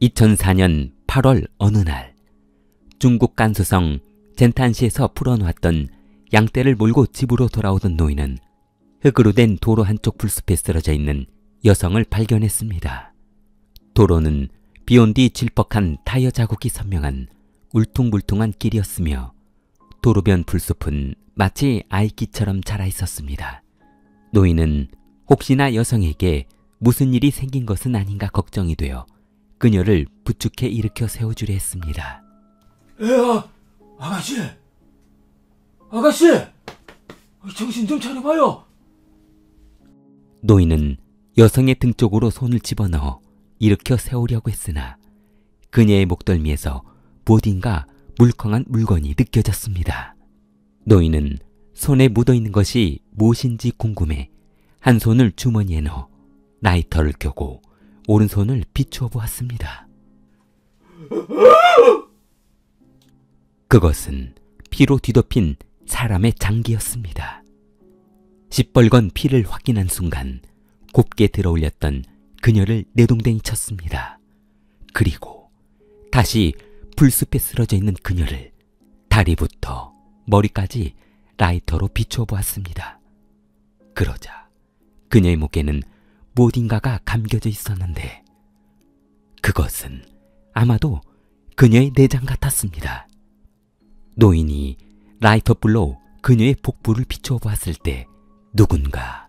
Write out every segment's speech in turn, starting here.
2004년 8월 어느 날 중국 간수성 젠탄시에서 풀어놓았던 양떼를 몰고 집으로 돌아오던 노인은 흙으로 된 도로 한쪽 풀숲에 쓰러져 있는 여성을 발견했습니다. 도로는 비온 뒤 질퍽한 타이어 자국이 선명한 울퉁불퉁한 길이었으며 도로변 풀숲은 마치 아이끼처럼 자라 있었습니다. 노인은 혹시나 여성에게 무슨 일이 생긴 것은 아닌가 걱정이 되어 그녀를 부축해 일으켜 세워주려 했습니다. 아가씨! 정신 좀 차려봐요! 노인은 여성의 등 쪽으로 손을 집어넣어 일으켜 세우려고 했으나 그녀의 목덜미에서 무엇인가 물컹한 물건이 느껴졌습니다. 노인은 손에 묻어있는 것이 무엇인지 궁금해 한 손을 주머니에 넣어 라이터를 켜고 오른손을 비추어 보았습니다. 그것은 피로 뒤덮인 사람의 장기였습니다. 시뻘건 피를 확인한 순간 곱게 들어올렸던 그녀를 내동댕이 쳤습니다. 그리고 다시 풀숲에 쓰러져 있는 그녀를 다리부터 머리까지 라이터로 비추어 보았습니다. 그러자 그녀의 목에는 무엇인가가 감겨져 있었는데 그것은 아마도 그녀의 내장 같았습니다. 노인이 라이터불로 그녀의 복부를 비추어 보았을 때 누군가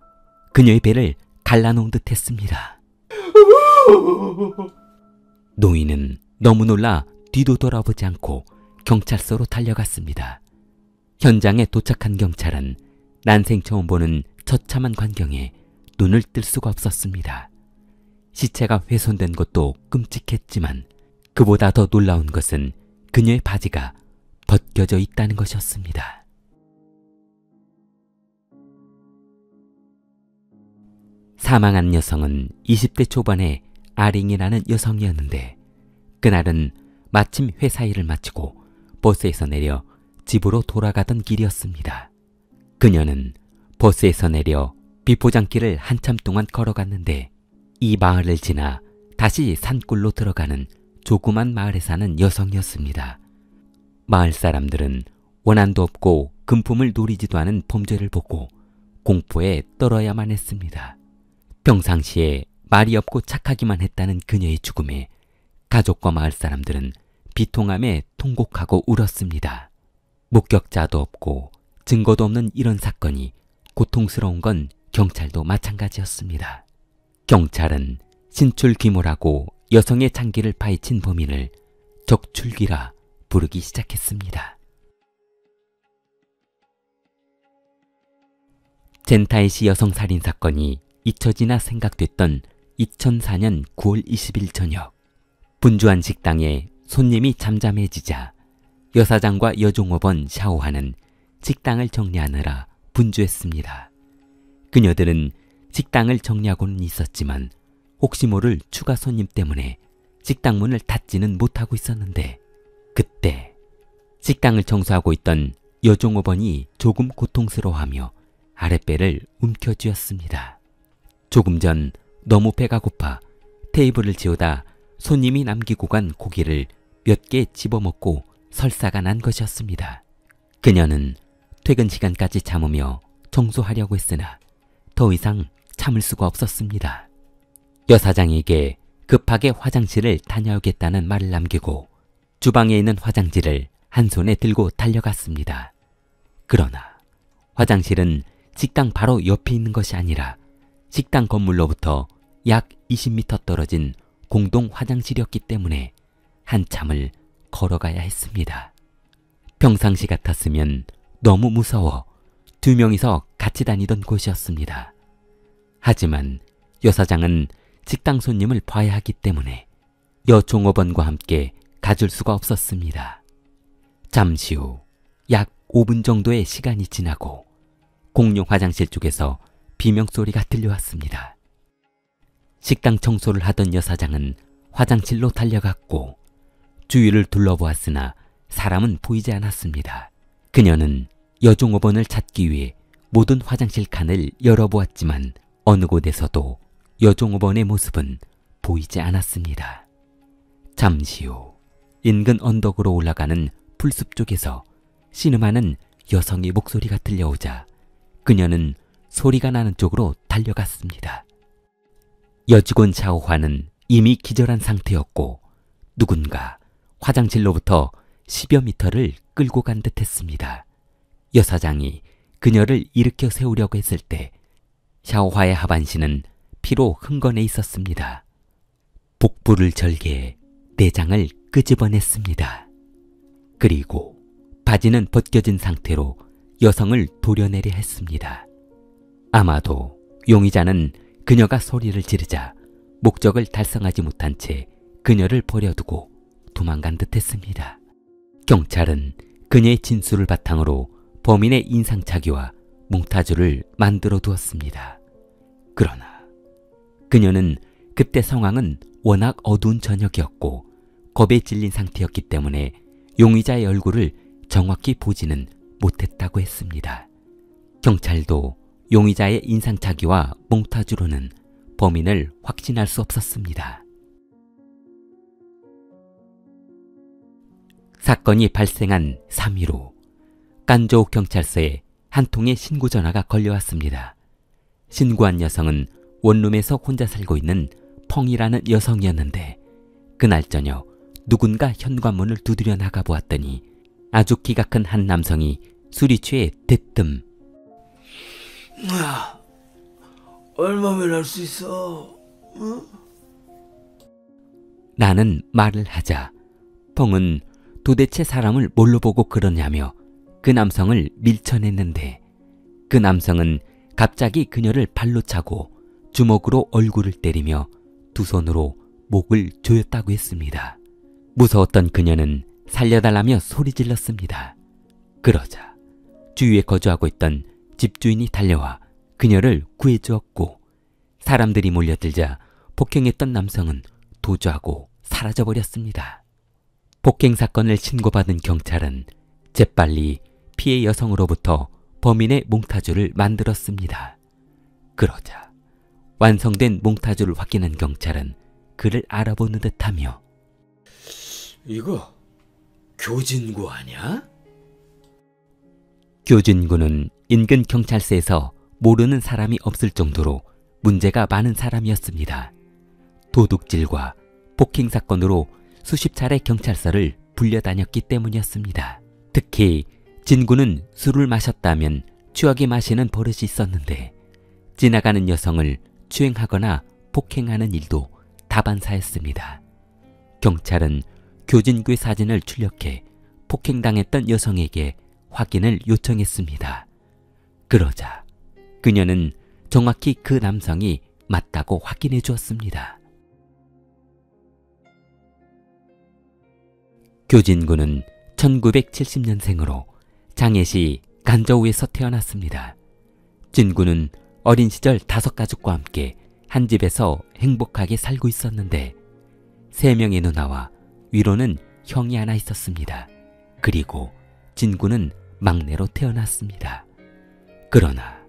그녀의 배를 갈라놓은 듯 했습니다. 노인은 너무 놀라 뒤도 돌아보지 않고 경찰서로 달려갔습니다. 현장에 도착한 경찰은 난생 처음 보는 처참한 광경에 눈을 뜰 수가 없었습니다. 시체가 훼손된 것도 끔찍했지만 그보다 더 놀라운 것은 그녀의 바지가 벗겨져 있다는 것이었습니다. 사망한 여성은 20대 초반의 아링이라는 여성이었는데 그날은 마침 회사 일을 마치고 버스에서 내려 집으로 돌아가던 길이었습니다. 그녀는 버스에서 내려 비포장길을 한참 동안 걸어갔는데 이 마을을 지나 다시 산골로 들어가는 조그만 마을에 사는 여성이었습니다. 마을 사람들은 원한도 없고 금품을 노리지도 않은 범죄를 보고 공포에 떨어야만 했습니다. 평상시에 말이 없고 착하기만 했다는 그녀의 죽음에 가족과 마을 사람들은 비통함에 통곡하고 울었습니다. 목격자도 없고 증거도 없는 이런 사건이 고통스러운 건 경찰도 마찬가지였습니다. 경찰은 신출귀몰하고 여성의 장기를 파헤친 범인을 적출귀라 부르기 시작했습니다. 젠타이시 여성 살인 사건이 잊혀지나 생각됐던 2004년 9월 20일 저녁 분주한 식당에 손님이 잠잠해지자 여사장과 여종업원 샤오하는 식당을 정리하느라 분주했습니다. 그녀들은 식당을 정리하고는 있었지만 혹시 모를 추가 손님 때문에 식당 문을 닫지는 못하고 있었는데 그때 식당을 청소하고 있던 여종업원이 조금 고통스러워하며 아랫배를 움켜쥐었습니다. 조금 전 너무 배가 고파 테이블을 치우다 손님이 남기고 간 고기를 몇 개 집어먹고 설사가 난 것이었습니다. 그녀는 퇴근 시간까지 참으며 청소하려고 했으나 더 이상 참을 수가 없었습니다. 여사장에게 급하게 화장실을 다녀오겠다는 말을 남기고 주방에 있는 화장지를 한 손에 들고 달려갔습니다. 그러나 화장실은 식당 바로 옆에 있는 것이 아니라 식당 건물로부터 약 20m 떨어진 공동 화장실이었기 때문에 한참을 걸어가야 했습니다. 평상시 같았으면 너무 무서워 두 명이서 같이 다니던 곳이었습니다. 하지만 여사장은 식당 손님을 봐야 하기 때문에 여종업원과 함께 가줄 수가 없었습니다. 잠시 후 약 5분 정도의 시간이 지나고 공용 화장실 쪽에서 비명소리가 들려왔습니다. 식당 청소를 하던 여사장은 화장실로 달려갔고 주위를 둘러보았으나 사람은 보이지 않았습니다. 그녀는 여종업원을 찾기 위해 모든 화장실 칸을 열어보았지만 어느 곳에서도 여종업원의 모습은 보이지 않았습니다. 잠시 후 인근 언덕으로 올라가는 풀숲 쪽에서 신음하는 여성의 목소리가 들려오자 그녀는 소리가 나는 쪽으로 달려갔습니다. 여직원 샤오화는 이미 기절한 상태였고 누군가 화장실로부터 10여 미터를 끌고 간 듯 했습니다. 여사장이 그녀를 일으켜 세우려고 했을 때 샤오화의 하반신은 피로 흥건해 있었습니다. 복부를 절개해 내장을 끄집어냈습니다. 그리고 바지는 벗겨진 상태로 여성을 도려내려 했습니다. 아마도 용의자는 그녀가 소리를 지르자 목적을 달성하지 못한 채 그녀를 버려두고 도망간 듯 했습니다. 경찰은 그녀의 진술을 바탕으로 범인의 인상착의와 몽타주를 만들어 두었습니다. 그러나 그녀는 그때 상황은 워낙 어두운 저녁이었고 겁에 질린 상태였기 때문에 용의자의 얼굴을 정확히 보지는 못했다고 했습니다. 경찰도 용의자의 인상착의와 몽타주로는 범인을 확신할 수 없었습니다. 사건이 발생한 3일 후 깐저우 경찰서에 한 통의 신고 전화가 걸려왔습니다. 신고한 여성은 원룸에서 혼자 살고 있는 펑이라는 여성이었는데 그날 저녁 누군가 현관문을 두드려 나가보았더니 아주 키가 큰 한 남성이 술이 취해 대뜸 얼마면 할 수 있어? 응? 라는 말을 하자 펑은 도대체 사람을 뭘로 보고 그러냐며 그 남성을 밀쳐냈는데 그 남성은 갑자기 그녀를 발로 차고 주먹으로 얼굴을 때리며 두 손으로 목을 조였다고 했습니다. 무서웠던 그녀는 살려달라며 소리 질렀습니다. 그러자 주위에 거주하고 있던 집주인이 달려와 그녀를 구해주었고 사람들이 몰려들자 폭행했던 남성은 도주하고 사라져버렸습니다. 폭행 사건을 신고받은 경찰은 재빨리 피해 여성으로부터 범인의 몽타주를 만들었습니다. 그러자 완성된 몽타주를 확인한 경찰은 그를 알아보는 듯하며 이거 교진구 아니야? 교진구는 인근 경찰서에서 모르는 사람이 없을 정도로 문제가 많은 사람이었습니다. 도둑질과 폭행 사건으로 수십 차례 경찰서를 불려다녔기 때문이었습니다. 특히 진구는 술을 마셨다면 취하게 마시는 버릇이 있었는데 지나가는 여성을 추행하거나 폭행하는 일도 다반사였습니다. 경찰은 교진구의 사진을 출력해 폭행당했던 여성에게 확인을 요청했습니다. 그러자 그녀는 정확히 그 남성이 맞다고 확인해 주었습니다. 교진구는 1970년생으로 장해시 간저우에서 태어났습니다. 진구는 어린 시절 5가족과 함께 한 집에서 행복하게 살고 있었는데 3명의 누나와 위로는 형이 하나 있었습니다. 그리고 진구는 막내로 태어났습니다. 그러나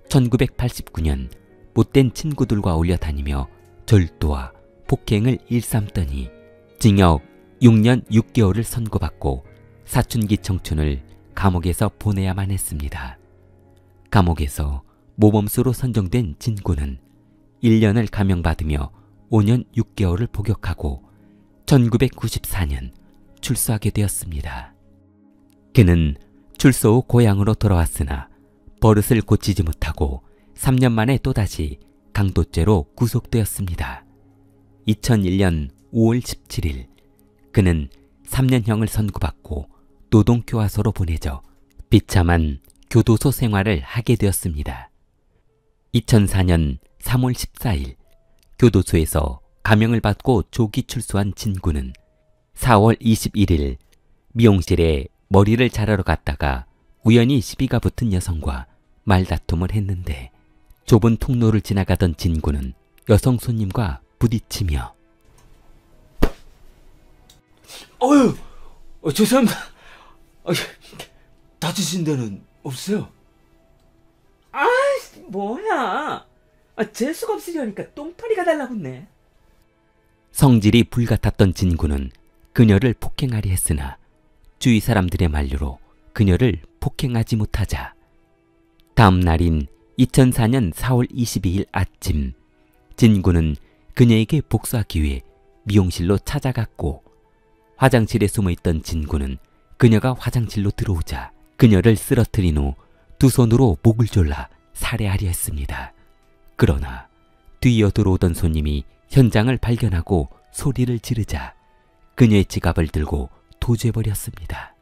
1989년 못된 친구들과 어울려 다니며 절도와 폭행을 일삼더니 징역 6년 6개월을 선고받고 사춘기 청춘을 감옥에서 보내야만 했습니다. 감옥에서 모범수로 선정된 진구는 1년을 감형받으며 5년 6개월을 복역하고 1994년 출소하게 되었습니다. 그는 출소 후 고향으로 돌아왔으나 버릇을 고치지 못하고 3년 만에 또다시 강도죄로 구속되었습니다. 2001년 5월 17일 그는 3년형을 선고받고 노동교화소로 보내져 비참한 교도소 생활을 하게 되었습니다. 2004년 3월 14일 교도소에서 감형을 받고 조기 출소한 진구는 4월 21일 미용실에 머리를 자르러 갔다가 우연히 시비가 붙은 여성과 말다툼을 했는데 좁은 통로를 지나가던 진구는 여성 손님과 부딪히며 죄송합니다. 다치신 데는 없어요? 뭐야? 재수가 없으려니까 똥파리가 달라붙네. 성질이 불같았던 진구는 그녀를 폭행하려 했으나 주위 사람들의 만류로 그녀를 폭행하지 못하자 다음 날인 2004년 4월 22일 아침, 진구는 그녀에게 복수하기 위해 미용실로 찾아갔고 화장실에 숨어있던 진구는 그녀가 화장실로 들어오자 그녀를 쓰러뜨린 후 두 손으로 목을 졸라 살해하려 했습니다. 그러나 뒤이어 들어오던 손님이 현장을 발견하고 소리를 지르자 그녀의 지갑을 들고 도주해버렸습니다.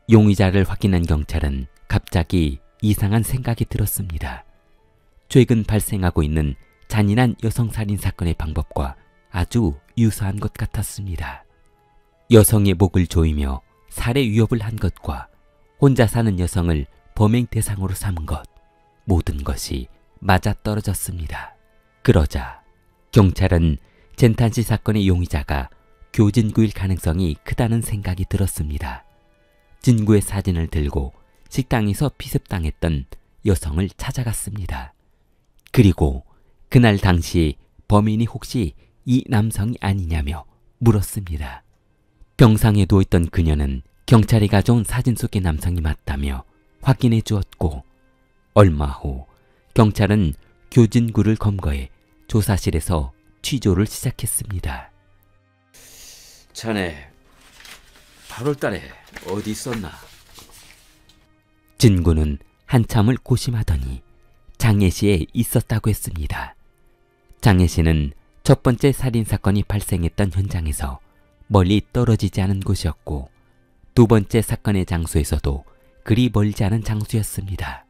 용의자를 확인한 경찰은 갑자기 이상한 생각이 들었습니다. 최근 발생하고 있는 잔인한 여성살인 사건의 방법과 아주 유사한 것 같았습니다. 여성의 목을 조이며 살해 위협을 한 것과 혼자 사는 여성을 범행 대상으로 삼은 것, 모든 것이 맞아떨어졌습니다. 그러자 경찰은 젠탄시 사건의 용의자가 교진구일 가능성이 크다는 생각이 들었습니다. 진구의 사진을 들고 식당에서 피습당했던 여성을 찾아갔습니다. 그리고 그날 당시 범인이 혹시 이 남성이 아니냐며 물었습니다. 병상에 누워있던 그녀는 경찰이 가져온 사진 속의 남성이 맞다며 확인해 주었고 얼마 후 경찰은 교진구를 검거해 조사실에서 취조를 시작했습니다. 자네 8월 달에 어디 있었나? 진구는 한참을 고심하더니 장례시에 있었다고 했습니다. 장례시는 첫 번째 살인사건이 발생했던 현장에서 멀리 떨어지지 않은 곳이었고 두 번째 사건의 장소에서도 그리 멀지 않은 장소였습니다.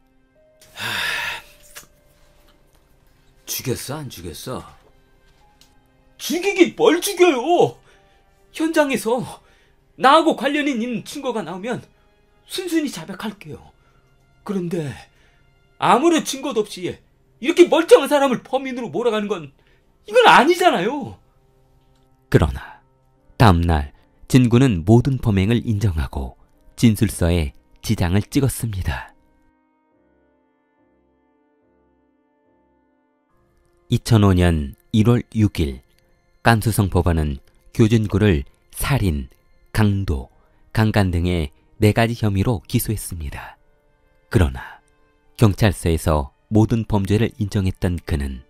죽였어 안 죽였어? 죽이긴 뭘 죽여요! 현장에서 나하고 관련이 있는 증거가 나오면 순순히 자백할게요. 그런데 아무런 증거도 없이 이렇게 멀쩡한 사람을 범인으로 몰아가는 건 이건 아니잖아요. 그러나 다음 날 진구는 모든 범행을 인정하고 진술서에 지장을 찍었습니다. 2005년 1월 6일 깐수성 법원은 교진구를 살인, 강도, 강간 등의 4가지 혐의로 기소했습니다. 그러나 경찰서에서 모든 범죄를 인정했던 그는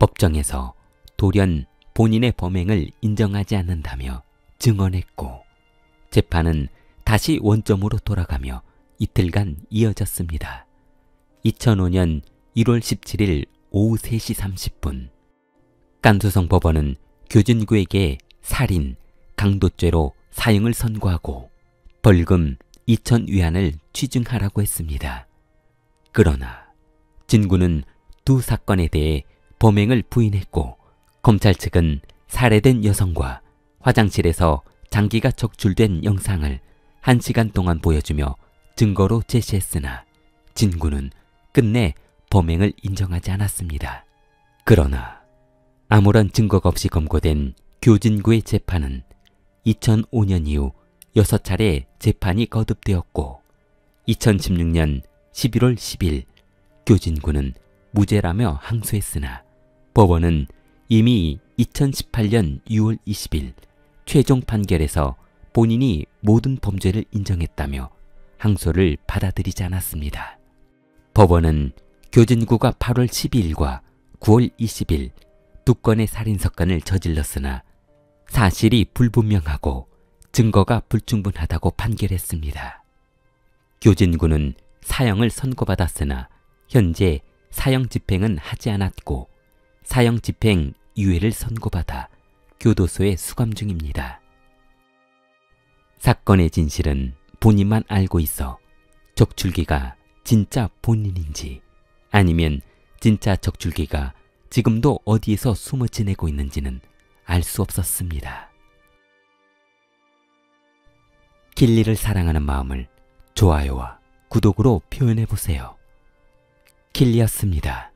법정에서 돌연 본인의 범행을 인정하지 않는다며 증언했고 재판은 다시 원점으로 돌아가며 이틀간 이어졌습니다. 2005년 1월 17일 오후 3시 30분 깐수성 법원은 교진구에게 살인, 강도죄로 사형을 선고하고 벌금 2,000위안을 취중하라고 했습니다. 그러나 진구는 두 사건에 대해 범행을 부인했고 검찰 측은 살해된 여성과 화장실에서 장기가 적출된 영상을 1시간 동안 보여주며 증거로 제시했으나 진구는 끝내 범행을 인정하지 않았습니다. 그러나 아무런 증거가 없이 검거된 교진구의 재판은 2005년 이후 6차례 재판이 거듭되었고 2016년 11월 10일 교진구는 무죄라며 항소했으나 법원은 이미 2018년 6월 20일 최종 판결에서 본인이 모든 범죄를 인정했다며 항소를 받아들이지 않았습니다. 법원은 교진구가 8월 12일과 9월 20일 두 건의 살인사건을 저질렀으나 사실이 불분명하고 증거가 불충분하다고 판결했습니다. 교진구는 사형을 선고받았으나 현재 사형 집행은 하지 않았고 사형 집행 유예를 선고받아 교도소에 수감 중입니다. 사건의 진실은 본인만 알고 있어 적출기가 진짜 본인인지 아니면 진짜 적출기가 지금도 어디에서 숨어 지내고 있는지는 알 수 없었습니다. 길리를 사랑하는 마음을 좋아요와 구독으로 표현해보세요. 길리였습니다.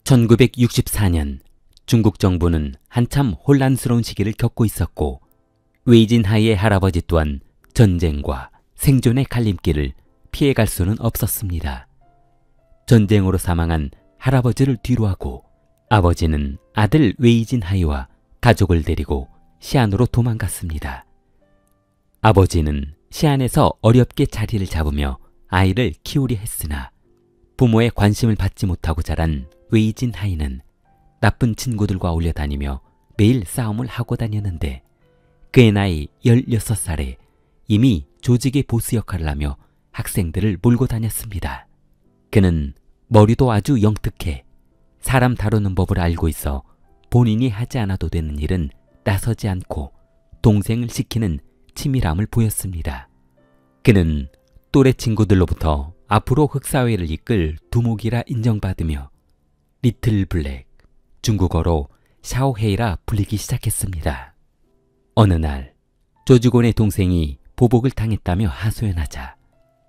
(1964년) 중국 정부는 한참 혼란스러운 시기를 겪고 있었고 웨이진하이의 할아버지 또한 전쟁과 생존의 갈림길을 피해갈 수는 없었습니다. 전쟁으로 사망한 할아버지를 뒤로하고 아버지는 아들 웨이진하이와 가족을 데리고 시안으로 도망갔습니다. 아버지는 시안에서 어렵게 자리를 잡으며 아이를 키우려 했으나 부모의 관심을 받지 못하고 자란 웨이진하이는 나쁜 친구들과 어울려 다니며 매일 싸움을 하고 다녔는데 그의 나이 16살에 이미 조직의 보스 역할을 하며 학생들을 몰고 다녔습니다. 그는 머리도 아주 영특해 사람 다루는 법을 알고 있어 본인이 하지 않아도 되는 일은 나서지 않고 동생을 시키는 치밀함을 보였습니다. 그는 또래 친구들로부터 앞으로 흑사회를 이끌 두목이라 인정받으며 리틀 블랙, 중국어로 샤오헤이라 불리기 시작했습니다. 어느 날 조직원의 동생이 보복을 당했다며 하소연하자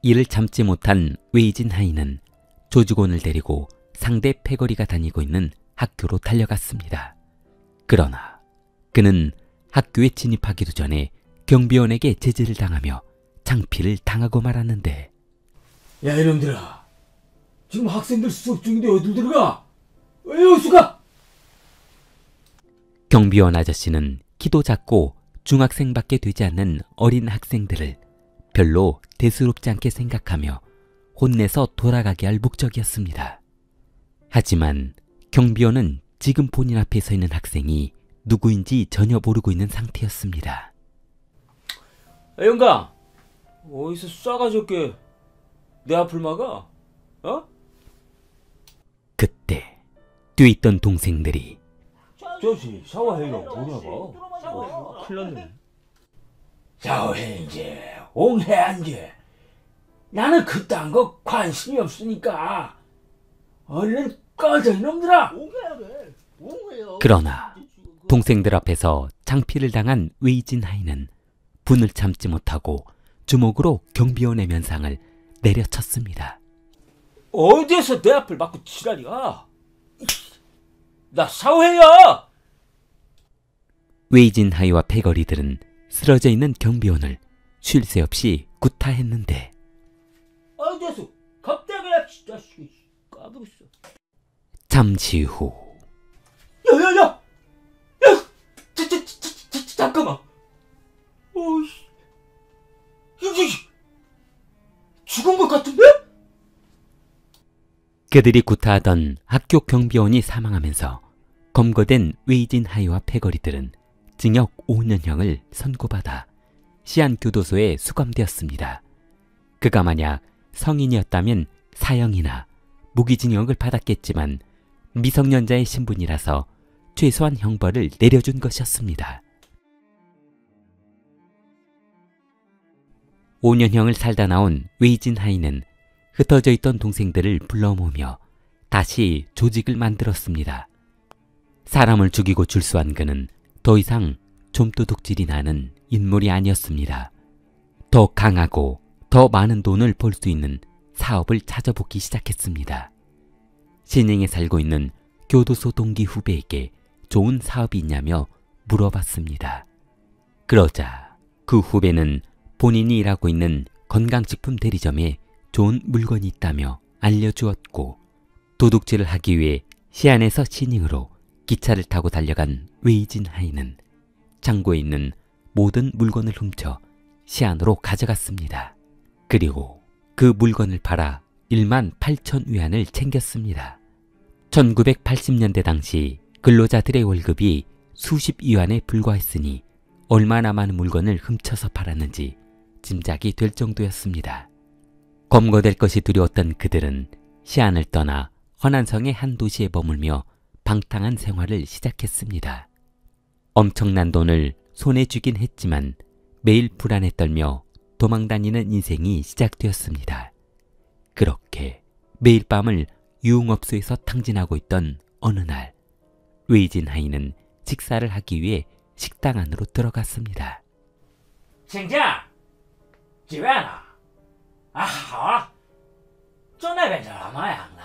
이를 참지 못한 웨이진하이는 조직원을 데리고 상대 패거리가 다니고 있는 학교로 달려갔습니다. 그러나 그는 학교에 진입하기도 전에 경비원에게 제지를 당하며 창피를 당하고 말았는데 야 이놈들아, 지금 학생들 수업 중인데 어딜 들어가? 왜 여기서 가? 경비원 아저씨는 키도 작고 중학생밖에 되지 않는 어린 학생들을 별로 대수롭지 않게 생각하며 혼내서 돌아가게 할 목적이었습니다. 하지만 경비원은 지금 본인 앞에 서 있는 학생이 누구인지 전혀 모르고 있는 상태였습니다. 야 영감, 어디서 싸가지 없게 내 앞을 막아? 어? 그때 뛰어있던 동생들이 저씨 샤워해가 뭐냐고? 큰일 났네. 샤워해인지 옹해한지 나는 그딴 거 관심이 없으니까 얼른 꺼져 이놈들아. 그러나 동생들 앞에서 창피를 당한 웨이진하이는 분을 참지 못하고 주먹으로 경비원의 면상을 내려쳤습니다. 어디에서 내 앞을 막고 지랄이야? 나 샤워해야! 웨이진하이와 패거리들은 쓰러져 있는 경비원을 쉴 새 없이 구타했는데 어디에서 갑자기 나 진짜 까불었어. 잠시 후 야야야! 야! 잠깐만. 어이씨. 이게 죽은 것 같은데? 그들이 구타하던 학교 경비원이 사망하면서 검거된 웨이진하이와 패거리들은 징역 5년형을 선고받아 시안교도소에 수감되었습니다. 그가 만약 성인이었다면 사형이나 무기징역을 받았겠지만 미성년자의 신분이라서 최소한 형벌을 내려준 것이었습니다. 5년형을 살다 나온 웨이진하이는 흩어져 있던 동생들을 불러 모으며 다시 조직을 만들었습니다. 사람을 죽이고 출소한 그는 더 이상 좀도둑질이 나는 인물이 아니었습니다. 더 강하고 더 많은 돈을 벌 수 있는 사업을 찾아보기 시작했습니다. 신행에 살고 있는 교도소 동기 후배에게 좋은 사업이 있냐며 물어봤습니다. 그러자 그 후배는 본인이 일하고 있는 건강식품 대리점에 좋은 물건이 있다며 알려주었고 도둑질을 하기 위해 시안에서 시닝으로 기차를 타고 달려간 웨이진하이는 창고에 있는 모든 물건을 훔쳐 시안으로 가져갔습니다. 그리고 그 물건을 팔아 18,000위안을 챙겼습니다. 1980년대 당시 근로자들의 월급이 수십 위안에 불과했으니 얼마나 많은 물건을 훔쳐서 팔았는지 짐작이 될 정도였습니다. 검거될 것이 두려웠던 그들은 시안을 떠나 허난성의 한 도시에 머물며 방탕한 생활을 시작했습니다. 엄청난 돈을 손에 쥐긴 했지만 매일 불안에 떨며 도망다니는 인생이 시작되었습니다. 그렇게 매일 밤을 유흥업소에서 탕진하고 있던 어느 날 웨이진하이는 식사를 하기 위해 식당 안으로 들어갔습니다. 请假，几位呢？啊，好啊，就那边这什么样呢？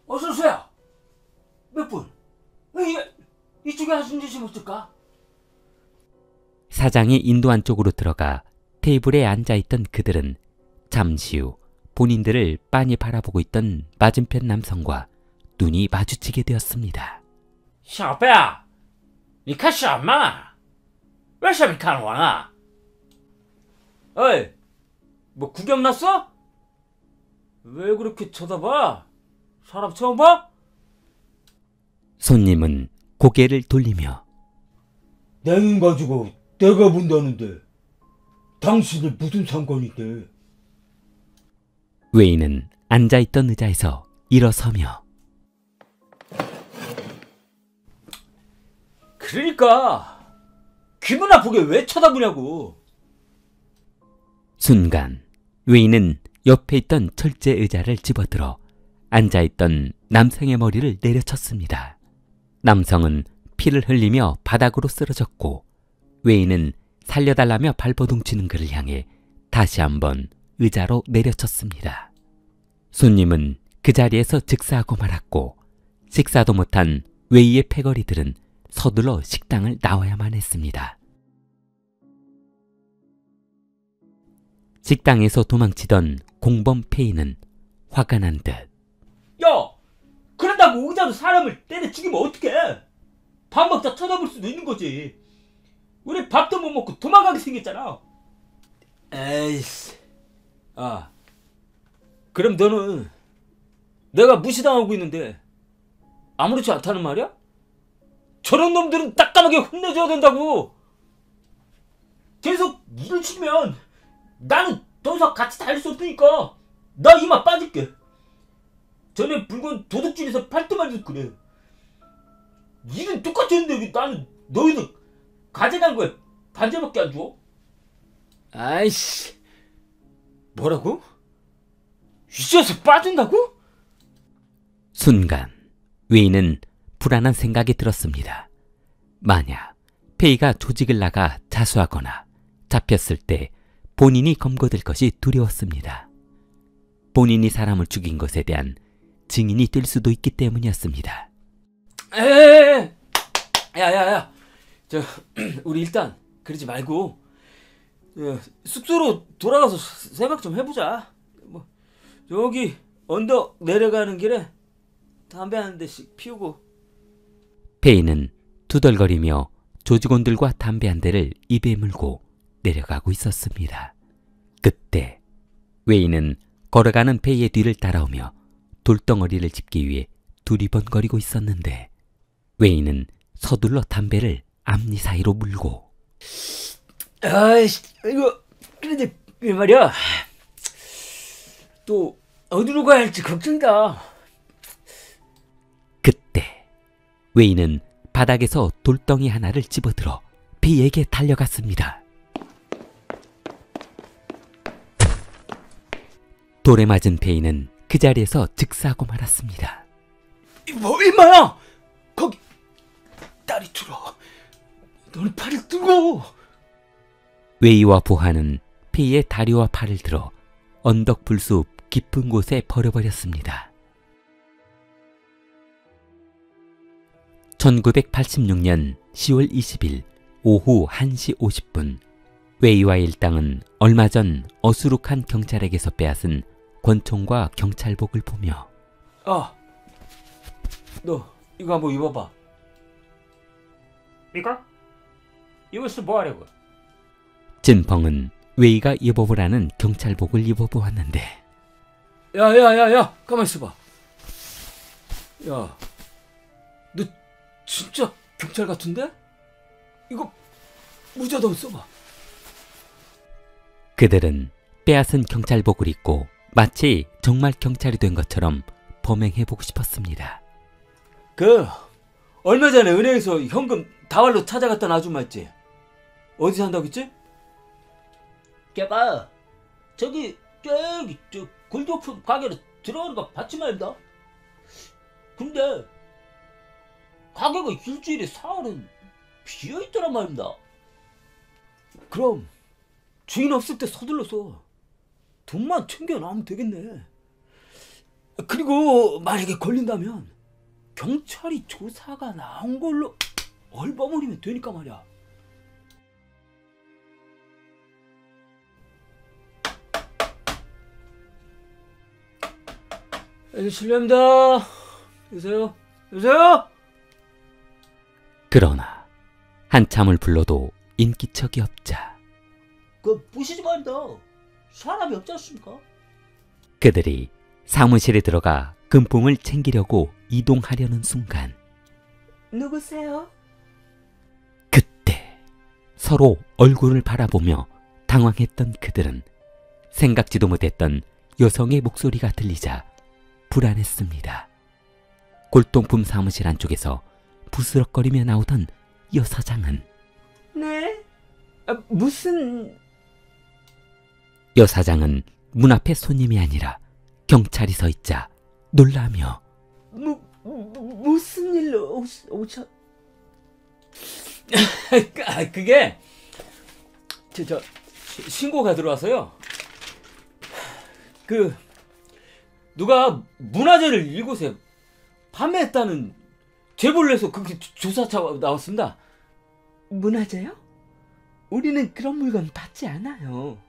我是谁啊？몇 좀 없을까? 사장이 인도한 쪽으로 들어가 테이블에 앉아있던 그들은 잠시 후 본인들을 빤히 바라보고 있던 맞은편 남성과 눈이 마주치게 되었습니다. 小贝啊，你看什么？为什么看我啊？ 어이, 뭐 구경 났어? 왜 그렇게 쳐다봐? 사람 처음 봐? 손님은 고개를 돌리며 내 인 가지고 내가 본다는데 당신이 무슨 상관인데? 웨이는 앉아있던 의자에서 일어서며 그러니까 기분 나쁘게 왜 쳐다보냐고. 순간 웨이는 옆에 있던 철제 의자를 집어들어 앉아있던 남성의 머리를 내려쳤습니다. 남성은 피를 흘리며 바닥으로 쓰러졌고 웨이는 살려달라며 발버둥치는 그를 향해 다시 한번 의자로 내려쳤습니다. 손님은 그 자리에서 즉사하고 말았고 식사도 못한 웨이의 패거리들은 서둘러 식당을 나와야만 했습니다. 식당에서 도망치던 공범 페이는 화가 난 듯 야! 그런다고 의자로 사람을 때려 죽이면 어떡해? 밥 먹다 쳐다볼 수도 있는 거지. 우리 밥도 못 먹고 도망가게 생겼잖아. 에이씨. 아, 그럼 너는 내가 무시당하고 있는데 아무렇지 않다는 말이야? 저런 놈들은 따끔하게 혼내줘야 된다고. 계속 일을 치면 나는 더 이상 같이 다닐 수 없으니까 나 이만 빠질게. 전에 불건 도둑질에서 팔뚝만 그래. 일은 똑같이 했는데 왜 나는 너희들 가져간 거에 반절밖에 안 줘? 아이씨, 뭐라고? 이제서 빠진다고? 순간 웨이는 불안한 생각이 들었습니다. 만약 페이가 조직을 나가 자수하거나 잡혔을 때 본인이 검거될 것이 두려웠습니다. 본인이 사람을 죽인 것에 대한 증인이 될 수도 있기 때문이었습니다. 에에에, 야야야, 우리 일단 그러지 말고 숙소로 돌아가서 생각 좀 해보자. 뭐 여기 언덕 내려가는 길에 담배 한 대씩 피우고. 페이는 투덜거리며 조직원들과 담배 한 대를 입에 물고 내려가고 있었습니다. 그때 웨이는 걸어가는 페이의 뒤를 따라오며 돌덩어리를 짚기 위해 두리번거리고 있었는데 웨이는 서둘러 담배를 앞니 사이로 물고 아이씨, 이거 그런데 말이야, 또 어디로 가야 할지 걱정이다. 그때 웨이는 바닥에서 돌덩이 하나를 집어들어 페이에게 달려갔습니다. 돌에 맞은 페이는 그 자리에서 즉사하고 말았습니다. 뭐 임마야, 거기 다리 들어. 너는 팔을 들고. 웨이와 보하는 페이의 다리와 팔을 들어 언덕 불숲 깊은 곳에 버려버렸습니다. 1986년 10월 20일 오후 1시 50분 웨이와의 일당은 얼마 전 어수룩한 경찰에게서 빼앗은 권총과 경찰복을 보며 아, 너 이거 한번 입어봐. 이거? 이것을 뭐 하려고? 진펑은 웨이가 입어보라는 경찰복을 입어보았는데 야야야야, 가만 있어봐. 야, 너 진짜 경찰 같은데? 이거 모자도 한번 써봐. 그들은 빼앗은 경찰복을 입고 마치 정말 경찰이 된 것처럼 범행해보고 싶었습니다. 얼마 전에 은행에서 현금 다발로 찾아갔던 아줌마 있지? 어디 산다고 했지? 걔가 저기 저 골드오프 가게로 들어가는 거 봤지 말입니다. 근데 가게가 일주일에 사흘은 비어있더란 말입니다. 그럼 주인 없을 때 서둘러서 돈만 챙겨놔면 되겠네. 그리고 만약에 걸린다면 경찰이 조사가 나온 걸로. 얼버무리면 되니까 말이야. 실례합니다. 여보세요? 여보세요? 그러나 한참을 불러도 인기척이 없자 부시지 말다. 사람이 없지 않습니까? 그들이 사무실에 들어가 금품을 챙기려고 이동하려는 순간 누구세요? 그때 서로 얼굴을 바라보며 당황했던 그들은 생각지도 못했던 여성의 목소리가 들리자 불안했습니다. 골동품 사무실 안쪽에서 부스럭거리며 나오던 여사장은 네? 무슨... 여사장은 문 앞에 손님이 아니라 경찰이 서 있자 놀라며 무슨 일로 오셨... 그게... 신고가 들어와서요. 누가 문화재를 이곳에 판매했다는 제보를 해서 그게 조사차가 나왔습니다. 문화재요? 우리는 그런 물건 받지 않아요.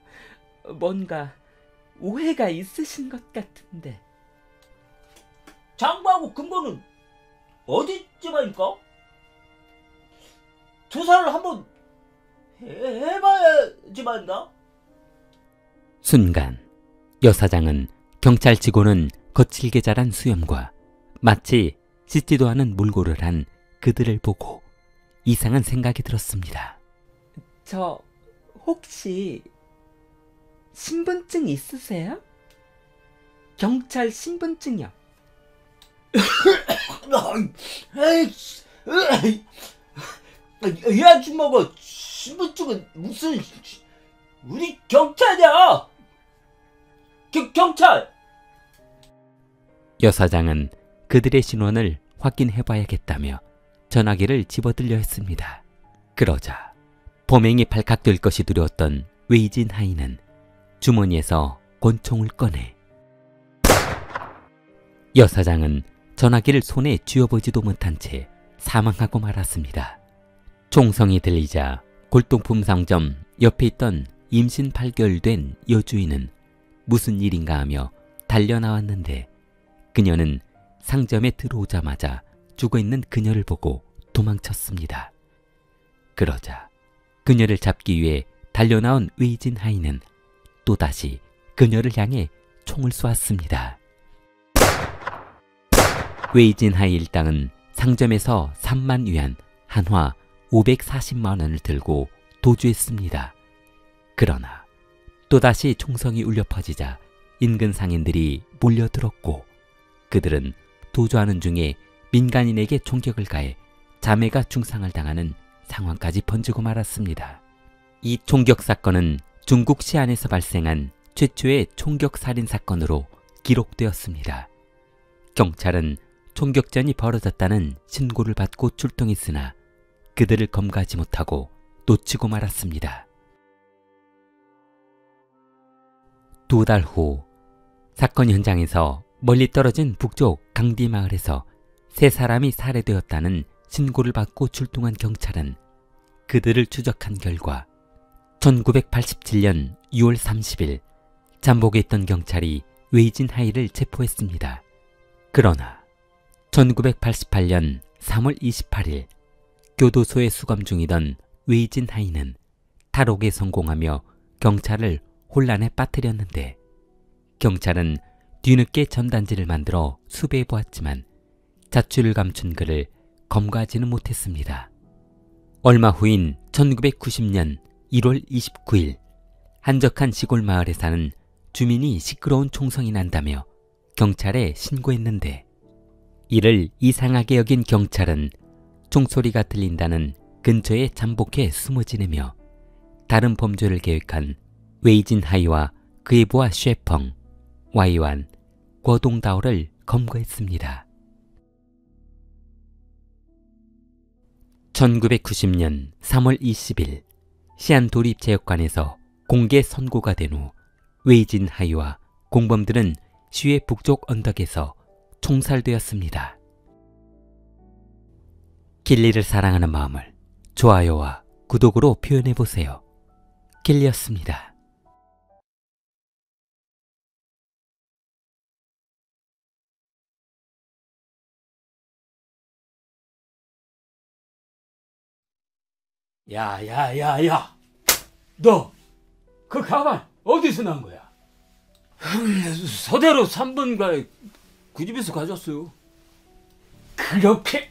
뭔가 오해가 있으신 것 같은데. 장부하고 근거는 어디쯤입니까? 조사를 한번 해봐야지만다. 순간 여사장은 경찰 직원은 거칠게 자란 수염과 마치 씻지도 않은 몰골을 한 그들을 보고 이상한 생각이 들었습니다. 저 혹시 신분증 있으세요? 경찰 신분증이요. 이 아줌마가 신분증은 무슨... 우리 경찰이야. 경찰. 여사장은 그들의 신원을 확인해봐야겠다며 전화기를 집어들려 했습니다. 그러자 범행이 발각될 것이 두려웠던 웨이진 하이는 주머니에서 권총을 꺼내 여사장은 전화기를 손에 쥐어보지도 못한 채 사망하고 말았습니다. 총성이 들리자 골동품 상점 옆에 있던 임신 8개월 된 여주인은 무슨 일인가 하며 달려나왔는데 그녀는 상점에 들어오자마자 죽어있는 그녀를 보고 도망쳤습니다. 그러자 그녀를 잡기 위해 달려나온 웨이진 하이는 또다시 그녀를 향해 총을 쏘았습니다. 웨이진 하이 일당은 상점에서 3만 위안, 한화 540만 원을 들고 도주했습니다. 그러나 또다시 총성이 울려 퍼지자 인근 상인들이 몰려들었고 그들은 도주하는 중에 민간인에게 총격을 가해 자매가 중상을 당하는 상황까지 번지고 말았습니다. 이 총격 사건은 중국 시안에서 발생한 최초의 총격 살인 사건으로 기록되었습니다. 경찰은 총격전이 벌어졌다는 신고를 받고 출동했으나 그들을 검거하지 못하고 놓치고 말았습니다. 2달 후 사건 현장에서 멀리 떨어진 북쪽 강디 마을에서 3사람이 살해되었다는 신고를 받고 출동한 경찰은 그들을 추적한 결과 1987년 6월 30일 잠복에 있던 경찰이 웨이진 하이를 체포했습니다. 그러나 1988년 3월 28일 교도소에 수감 중이던 웨이진 하이는 탈옥에 성공하며 경찰을 혼란에 빠뜨렸는데 경찰은 뒤늦게 전단지를 만들어 수배해 보았지만 자취를 감춘 그를 검거하지는 못했습니다. 얼마 후인 1990년 1월 29일 한적한 시골 마을에 사는 주민이 시끄러운 총성이 난다며 경찰에 신고했는데 이를 이상하게 여긴 경찰은 총소리가 들린다는 근처에 잠복해 숨어 지내며 다른 범죄를 계획한 웨이진 하이와 그의 부하 쉐펑, 와이완, 거동다오를 검거했습니다. 1990년 3월 20일 시안 도립체육관에서 공개 선고가 된 후 웨이진 하이와 공범들은 시외 북쪽 언덕에서 총살되었습니다. 길리를 사랑하는 마음을 좋아요와 구독으로 표현해보세요. 길리였습니다. 야. 너 그 가발 어디서 난 거야? 서대로 3번가 그 집에서 가져왔어요. 그렇게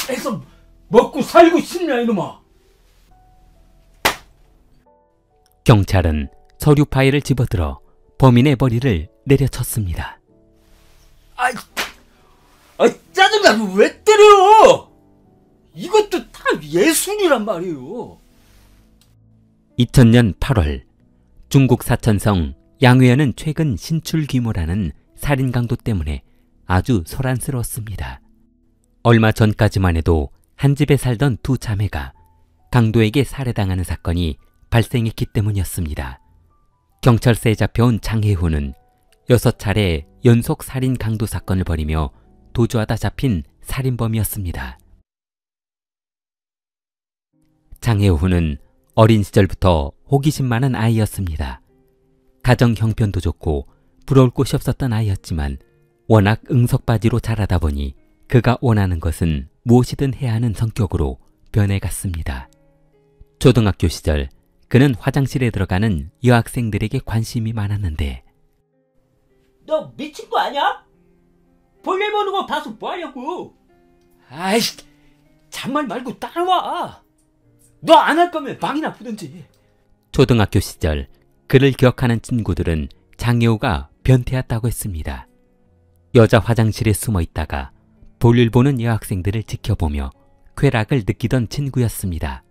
해서 먹고 살고 싶냐 이놈아? 경찰은 서류 파일을 집어들어 범인의 머리를 내려쳤습니다. 아이 짜증나. 왜 때려? 이것도 다 예술이란 말이에요. 2000년 8월 중국 사천성 양회연은 최근 신출 규모라는 살인 강도 때문에 아주 소란스러웠습니다. 얼마 전까지만 해도 한 집에 살던 두 자매가 강도에게 살해당하는 사건이 발생했기 때문이었습니다. 경찰서에 잡혀온 장혜훈은 6차례 연속 살인 강도 사건을 벌이며 도주하다 잡힌 살인범이었습니다. 장혜훈은 어린 시절부터 호기심 많은 아이였습니다. 가정 형편도 좋고 부러울 곳이 없었던 아이였지만 워낙 응석바지로 자라다 보니 그가 원하는 것은 무엇이든 해야 하는 성격으로 변해갔습니다. 초등학교 시절 그는 화장실에 들어가는 여학생들에게 관심이 많았는데 너 미친 거 아니야? 볼일 보는 거 봐서 뭐 하려고? 아이씨, 잔말 말고 따라와. 너 안 할 거면 방이나 보든지. 초등학교 시절 그를 기억하는 친구들은 장혜호가 변태였다고 했습니다. 여자 화장실에 숨어 있다가 볼일 보는 여학생들을 지켜보며 쾌락을 느끼던 친구였습니다.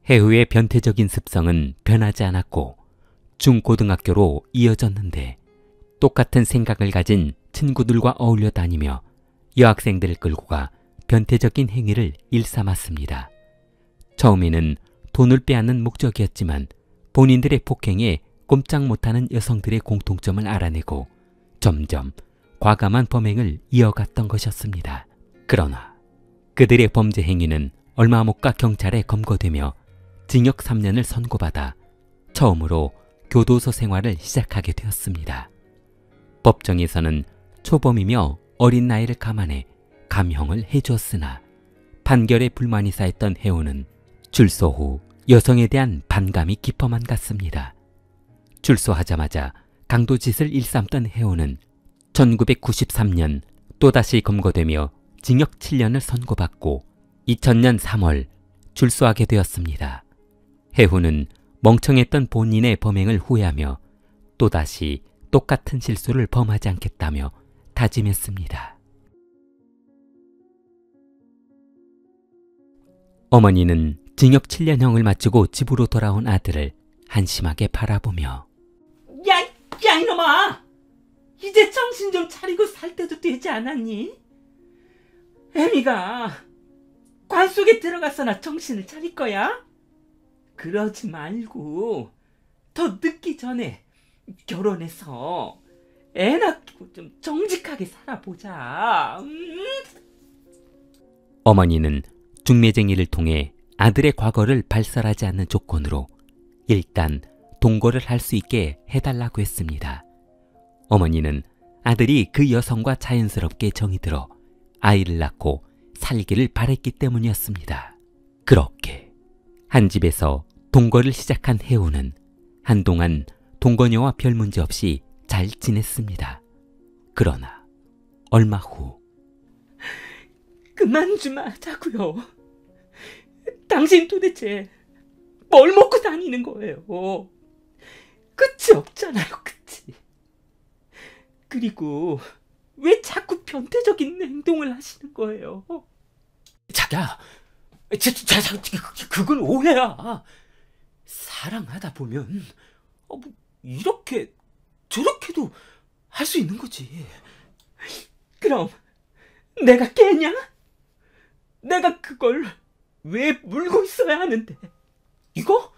혜우의 변태적인 습성은 변하지 않았고 중고등학교로 이어졌는데 똑같은 생각을 가진 친구들과 어울려 다니며 여학생들을 끌고 가 변태적인 행위를 일삼았습니다. 처음에는 돈을 빼앗는 목적이었지만 본인들의 폭행에 꼼짝 못하는 여성들의 공통점을 알아내고 점점 과감한 범행을 이어갔던 것이었습니다. 그러나 그들의 범죄 행위는 얼마 못 가 경찰에 검거되며 징역 3년을 선고받아 처음으로 교도소 생활을 시작하게 되었습니다. 법정에서는 초범이며 어린 나이를 감안해 감형을 해주었으나 판결에 불만이 쌓였던 혜우는 출소 후 여성에 대한 반감이 깊어만 갔습니다. 출소하자마자 강도짓을 일삼던 혜우는 1993년 또다시 검거되며 징역 7년을 선고받고 2000년 3월 출소하게 되었습니다. 혜우는 멍청했던 본인의 범행을 후회하며 또다시 똑같은 실수를 범하지 않겠다며 다짐했습니다. 어머니는 징역 7년형을 마치고 집으로 돌아온 아들을 한심하게 바라보며 야 이놈아! 이제 정신 좀 차리고 살 때도 되지 않았니? 애미가 관 속에 들어가서나 정신을 차릴 거야? 그러지 말고 더 늦기 전에 결혼해서 애 낳고 좀 정직하게 살아보자. 어머니는 중매쟁이를 통해 아들의 과거를 발설하지 않는 조건으로 일단 동거를 할 수 있게 해달라고 했습니다. 어머니는 아들이 그 여성과 자연스럽게 정이 들어 아이를 낳고 살기를 바랬기 때문이었습니다. 그렇게 한 집에서 동거를 시작한 혜우는 한동안 동거녀와 별 문제 없이 잘 지냈습니다. 그러나 얼마 후 그만 좀 하자고요. 당신 도대체 뭘 먹고 다니는 거예요? 끝이 없잖아요, 끝이. 그리고 왜 자꾸 변태적인 행동을 하시는 거예요? 자기야, 그건 오해야. 사랑하다 보면 뭐 이렇게 저렇게도 할 수 있는 거지. 그럼 내가 깨냐? 내가 그걸 왜 물고 있어야 하는데? 이거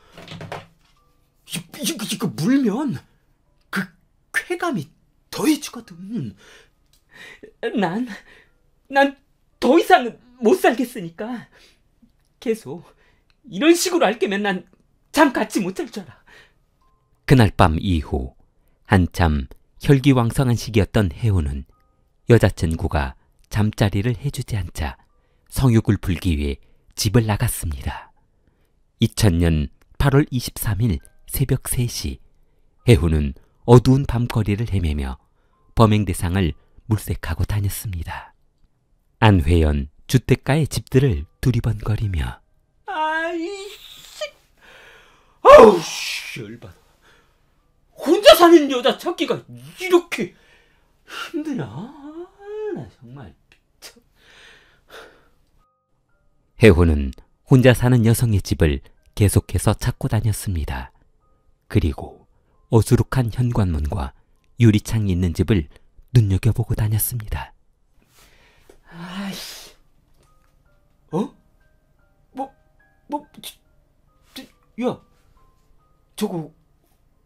물면 그 쾌감이 더해지거든. 난 더 이상은 못 살겠으니까 계속 이런 식으로 할 거면 난 잠 같이 못 잘 줄 알아. 그날 밤 이후 한참 혈기왕성한 시기였던 혜호는 여자친구가 잠자리를 해주지 않자 성욕을 풀기 위해 집을 나갔습니다. 2000년 8월 23일 새벽 3시 혜호는 어두운 밤거리를 헤매며 범행 대상을 물색하고 다녔습니다. 안회연 주택가의 집들을 두리번거리며 아이씨, 아우 씨, 열받아. 혼자 사는 여자 찾기가 이렇게 힘드냐? 나 정말 미쳐. 혜호는 혼자 사는 여성의 집을 계속해서 찾고 다녔습니다. 그리고 어수룩한 현관문과 유리창이 있는 집을 눈여겨보고 다녔습니다. 아이씨, 야, 저거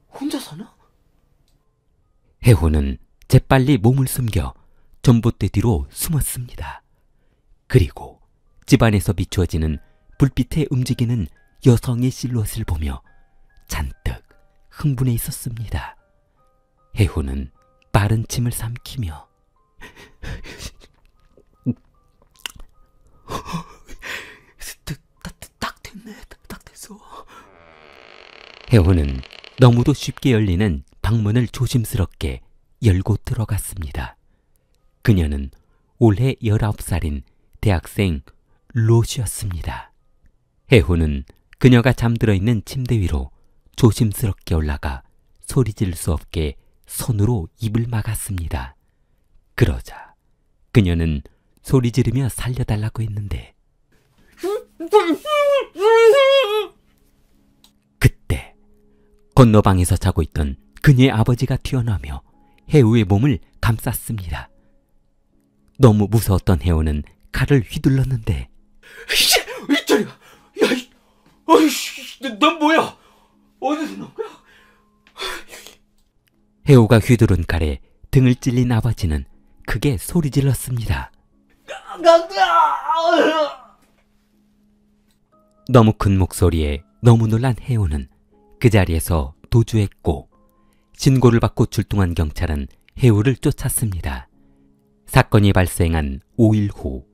혼자 사나? 혜호는 재빨리 몸을 숨겨 전봇대 뒤로 숨었습니다. 그리고 집안에서 비추어지는 불빛에 움직이는 여성의 실루엣을 보며 잔뜩 흥분해 있었습니다. 혜호는 빠른 침을 삼키며 딱 됐네, 딱 됐어. 혜호는 너무도 쉽게 열리는 방문을 조심스럽게 열고 들어갔습니다. 그녀는 올해 19살인 대학생 로시였습니다. 혜호는 그녀가 잠들어 있는 침대 위로 조심스럽게 올라가 소리 지를 수 없게 손으로 입을 막았습니다. 그러자 그녀는 소리 지르며 살려달라고 했는데 그때 건너방에서 자고 있던 그녀의 아버지가 튀어나오며 혜우의 몸을 감쌌습니다. 너무 무서웠던 혜우는 칼을 휘둘렀는데 이 자리야, 야, 아이씨, 넌 뭐야? 어디서 나온 거야? 혜우가 휘두른 칼에 등을 찔린 아버지는 크게 소리 질렀습니다. 너무 큰 목소리에 너무 놀란 혜우는 그 자리에서 도주했고 신고를 받고 출동한 경찰은 혜우를 쫓았습니다. 사건이 발생한 5일 후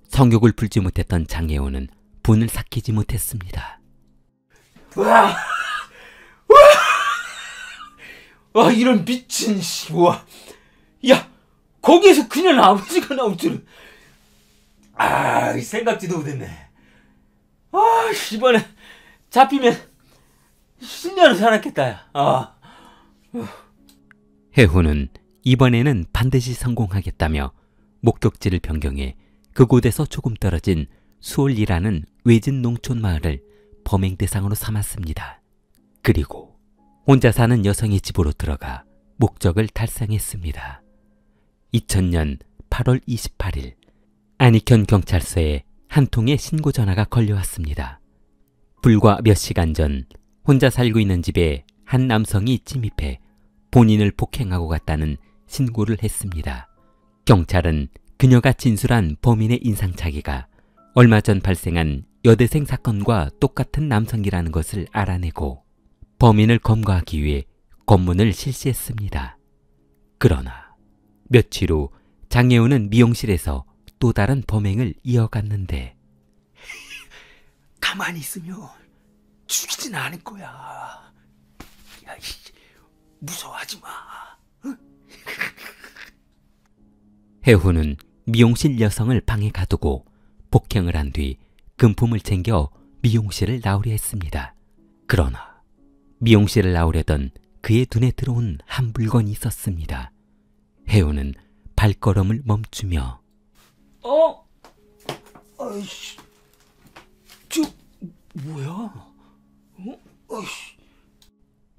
성욕을 풀지 못했던 장혜우는 분을 삭히지 못했습니다. 와, 이런 미친 씨, 와, 야, 거기에서 그냥 아버지가 나올 줄은, 생각지도 못했네. 이번에 잡히면 10년을 살았겠다, 야. 혜우는 이번에는 반드시 성공하겠다며 목적지를 변경해 그곳에서 조금 떨어진 수올리라는 외진 농촌 마을을 범행 대상으로 삼았습니다. 그리고 혼자 사는 여성의 집으로 들어가 목적을 달성했습니다. 2000년 8월 28일 안익현 경찰서에 한 통의 신고 전화가 걸려왔습니다. 불과 몇 시간 전 혼자 살고 있는 집에 한 남성이 침입해 본인을 폭행하고 갔다는 신고를 했습니다. 경찰은 그녀가 진술한 범인의 인상착의가 얼마 전 발생한 여대생 사건과 똑같은 남성이라는 것을 알아내고 범인을 검거하기 위해 검문을 실시했습니다. 그러나 며칠 후 장혜우는 미용실에서 또 다른 범행을 이어갔는데 가만히 있으면 죽이진 않을 거야. 야, 무서워하지 마. 혜우는 미용실 여성을 방에 가두고 폭행을 한 뒤 금품을 챙겨 미용실을 나오려 했습니다. 그러나 미용실을 나오려던 그의 눈에 들어온 한 물건이 있었습니다. 혜우는 발걸음을 멈추며 아이씨, 저 뭐야? 아이씨.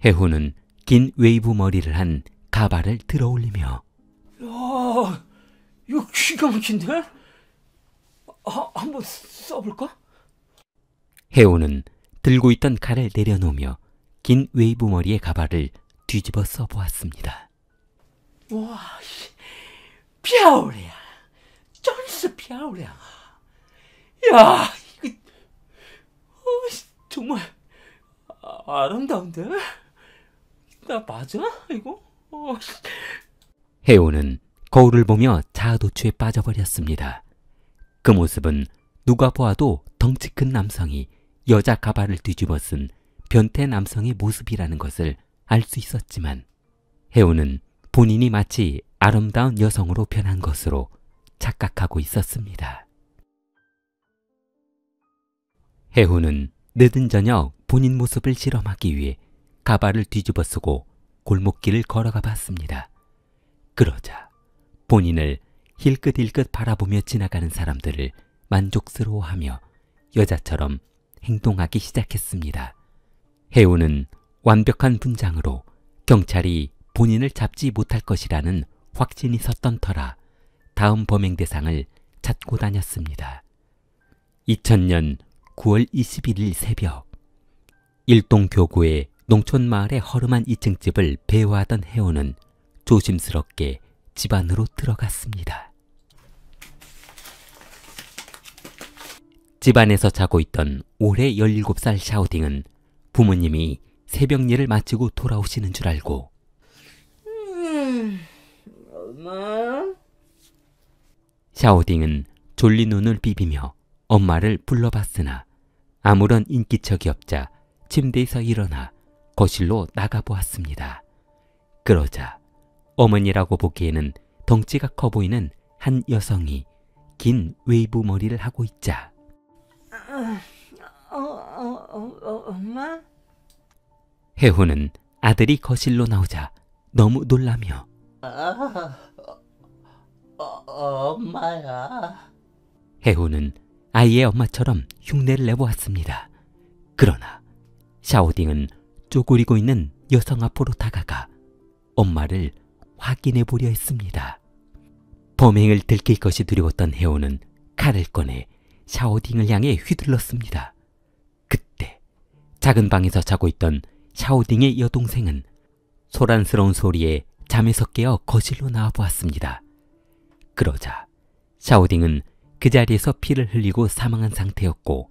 혜우는 긴 웨이브 머리를 한 가발을 들어올리며 야, 이거 기가 막힌데? 한번 써볼까? 혜우는 들고 있던 칼을 내려놓으며 긴 웨이브 머리의 가발을 뒤집어 써보았습니다. 와, 漂亮，真是漂亮啊！ 야, 이거 정말 아름다운데? 나 맞아? 이거? 해오는 거울을 보며 자아도취에 빠져버렸습니다. 그 모습은 누가 보아도 덩치 큰 남성이 여자 가발을 뒤집어 쓴 변태 남성의 모습이라는 것을 알 수 있었지만 해오는 본인이 마치 아름다운 여성으로 변한 것으로 착각하고 있었습니다. 해오는 늦은 저녁 본인 모습을 실험하기 위해 가발을 뒤집어 쓰고 골목길을 걸어가 봤습니다. 그러자 본인을 힐끗힐끗 바라보며 지나가는 사람들을 만족스러워하며 여자처럼 행동하기 시작했습니다. 해오는 완벽한 분장으로 경찰이 본인을 잡지 못할 것이라는 확신이 섰던 터라 다음 범행 대상을 찾고 다녔습니다. 2000년 9월 21일 새벽 일동 교구의 농촌 마을의 허름한 2층 집을 배회하던 해오는 조심스럽게 집 안으로 들어갔습니다. 집 안에서 자고 있던 올해 17살 샤오딩은 부모님이 새벽 일을 마치고 돌아오시는 줄 알고 엄마? 샤오딩은 졸린 눈을 비비며 엄마를 불러봤으나 아무런 인기척이 없자 침대에서 일어나 거실로 나가보았습니다. 그러자 어머니라고 보기에는 덩치가 커 보이는 한 여성이 긴 웨이브 머리를 하고 있자 엄마? 해호는 아들이 거실로 나오자 너무 놀라며 엄마야. 해호는 아이의 엄마처럼 흉내를 내보았습니다. 그러나 샤오딩은 쪼그리고 있는 여성 앞으로 다가가 엄마를 확인해 보려 했습니다. 범행을 들킬 것이 두려웠던 해오는 칼을 꺼내 샤오딩을 향해 휘둘렀습니다. 그때 작은 방에서 자고 있던 샤오딩의 여동생은 소란스러운 소리에 잠에서 깨어 거실로 나와 보았습니다. 그러자 샤오딩은 그 자리에서 피를 흘리고 사망한 상태였고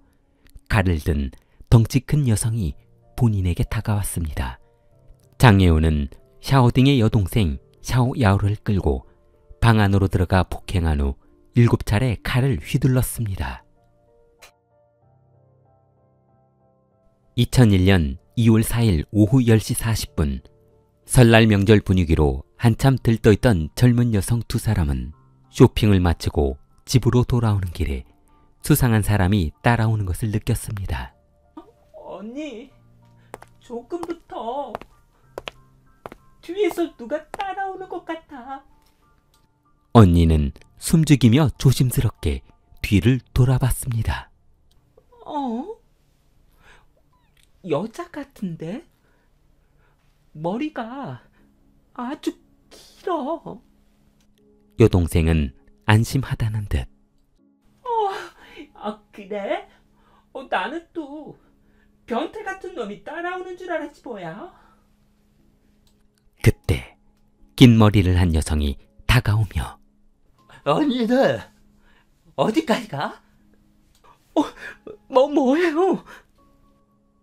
칼을 든 덩치 큰 여성이 본인에게 다가왔습니다. 장예우는 샤오딩의 여동생 샤오야오를 끌고 방 안으로 들어가 폭행한 후 7차례 칼을 휘둘렀습니다. 2001년 2월 4일 오후 10시 40분 설날 명절 분위기로 한참 들떠있던 젊은 여성 두 사람은 쇼핑을 마치고 집으로 돌아오는 길에 수상한 사람이 따라오는 것을 느꼈습니다. 언니, 조금부터 뒤에서 누가 따라오는 것 같아. 언니는 숨죽이며 조심스럽게 뒤를 돌아봤습니다. 여자 같은데? 머리가 아주 길어. 여동생은 안심하다는 듯 그래? 나는 또 변태 같은 놈이 따라오는 줄 알았지 뭐야. 그때 긴 머리를 한 여성이 다가오며 언니들 어디까지 가? 뭐예요?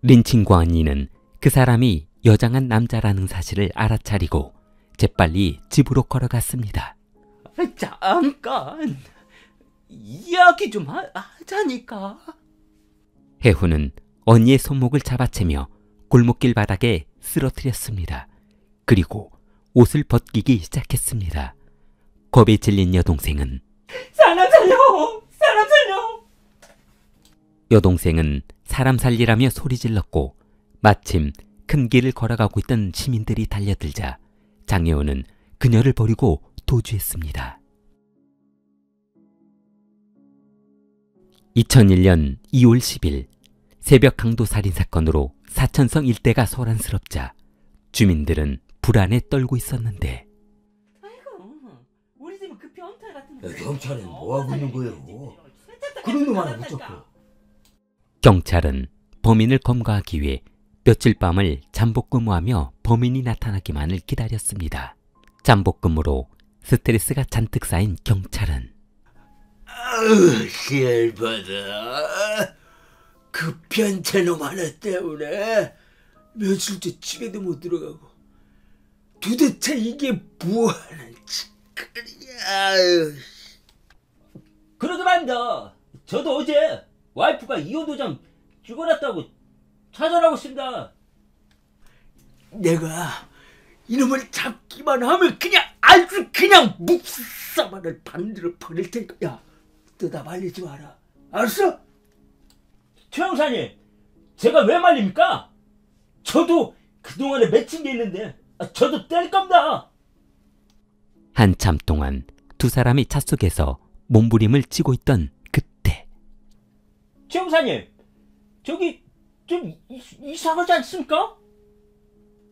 린칭과 언니는 그 사람이 여장한 남자라는 사실을 알아차리고 재빨리 집으로 걸어갔습니다. 잠깐 이야기 좀 하자니까. 해후는 언니의 손목을 잡아채며 골목길 바닥에 쓰러뜨렸습니다. 그리고 옷을 벗기기 시작했습니다. 겁에 질린 여동생은 사람 살려! 사람 살려! 여동생은 사람 살리라며 소리 질렀고 마침 큰 길을 걸어가고 있던 시민들이 달려들자 장혜원은 그녀를 버리고 도주했습니다. 2001년 2월 10일 새벽 강도 살인 사건으로 사천성 일대가 소란스럽자 주민들은 불안에 떨고 있었는데 아이고, 우리 집은 그 변태 같은 경찰은 뭐하고 있는 거예요? 그런 놈 하나 붙잡고. 경찰은 범인을 검거하기 위해 며칠 밤을 잠복근무하며 범인이 나타나기만을 기다렸습니다. 잠복근무로 스트레스가 잔뜩 쌓인 경찰은 열받아. 그 변태놈 하나 때문에 며칠째 집에도 못 들어가고. 도대체 이게 뭐하는 짓거리야. 그러도 말입니다. 저도 어제 와이프가 이혼 도장 찍어놨다고 찾아라고 했습니다. 내가 이놈을 잡기만 하면 그냥 아주 그냥 묵사만을 반대로 버릴 테니까. 야, 너 나 말리지 마라. 알았어? 최 형사님, 제가 왜 말립니까? 저도 그동안에 맺힌 게 있는데 저도 뗄 겁니다. 한참 동안 두 사람이 차 속에서 몸부림을 치고 있던 그때 최 형사님, 저기 좀 이상하지 않습니까?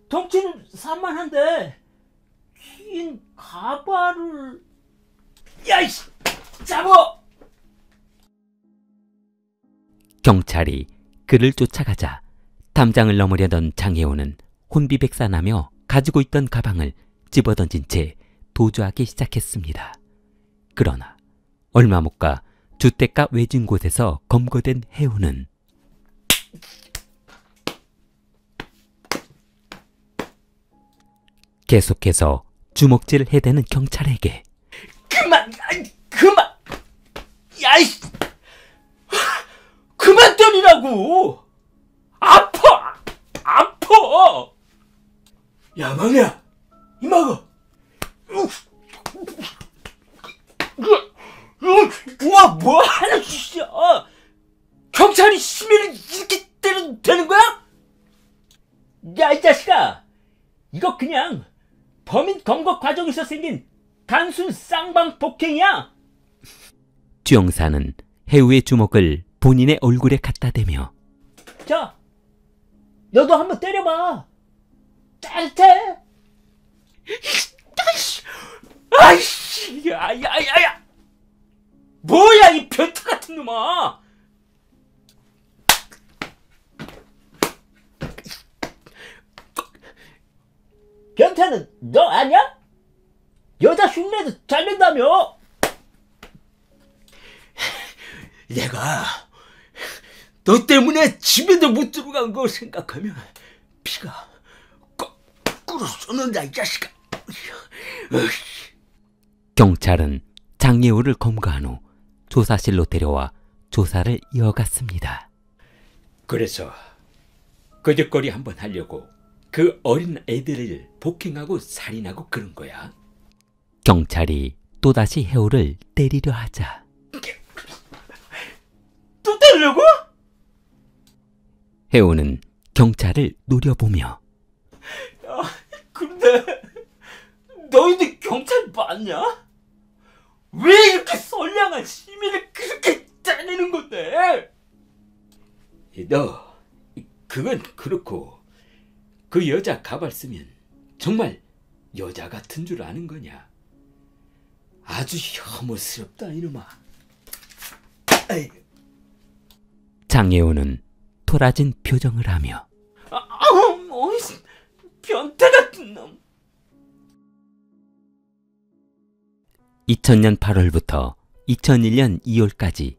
덩치는 산만한데 긴 가발을... 야이씨! 잡어! 경찰이 그를 쫓아가자 담장을 넘으려던 장혜호는 혼비백산하며 가지고 있던 가방을 집어던진 채 도주하기 시작했습니다. 그러나 얼마 못 가 주택가 외진 곳에서 검거된 혜호는 계속해서 주먹질을 해대는 경찰에게 그만! 그만! 야이씨! 그만 때리라고! 아파! 아파! 야, 막내야, 이마가. 와, 뭐 하는 짓이야? 경찰이 시민을 이렇게 때려도 되는 거야? 야, 이 자식아! 이거 그냥 범인 검거 과정에서 생긴 단순 쌍방폭행이야! 주영사는 혜우의 주먹을 본인의 얼굴에 갖다 대며 자, 너도 한번 때려봐. 짜릿해. 아이씨, 야야야야! 뭐야 이 변태 같은 놈아! 변태는 너 아니야? 여자 흉내도 잘 낸다며? 내가 너 때문에 집에도 못 들어간 거 생각하면 피가 거꾸로 쏘는다, 이 자식아. 경찰은 장예호를 검거한 후 조사실로 데려와 조사를 이어갔습니다. 그래서 거짓거리 한번 하려고 그 어린 애들을 폭행하고 살인하고 그런 거야? 경찰이 또다시 혜호를 때리려 하자 또 때리려고? 혜호는 경찰을 노려보며 근데 너희들 경찰 맞냐? 왜 이렇게 선량한 시민을 그렇게 때리는 건데? 너, 그건 그렇고 그 여자 가발 쓰면 정말 여자 같은 줄 아는 거냐? 아주 혐오스럽다, 이놈아. 아이, 장예호는 토라진 표정을 하며 어이씨, 변태 같은 놈. 2000년 8월부터 2001년 2월까지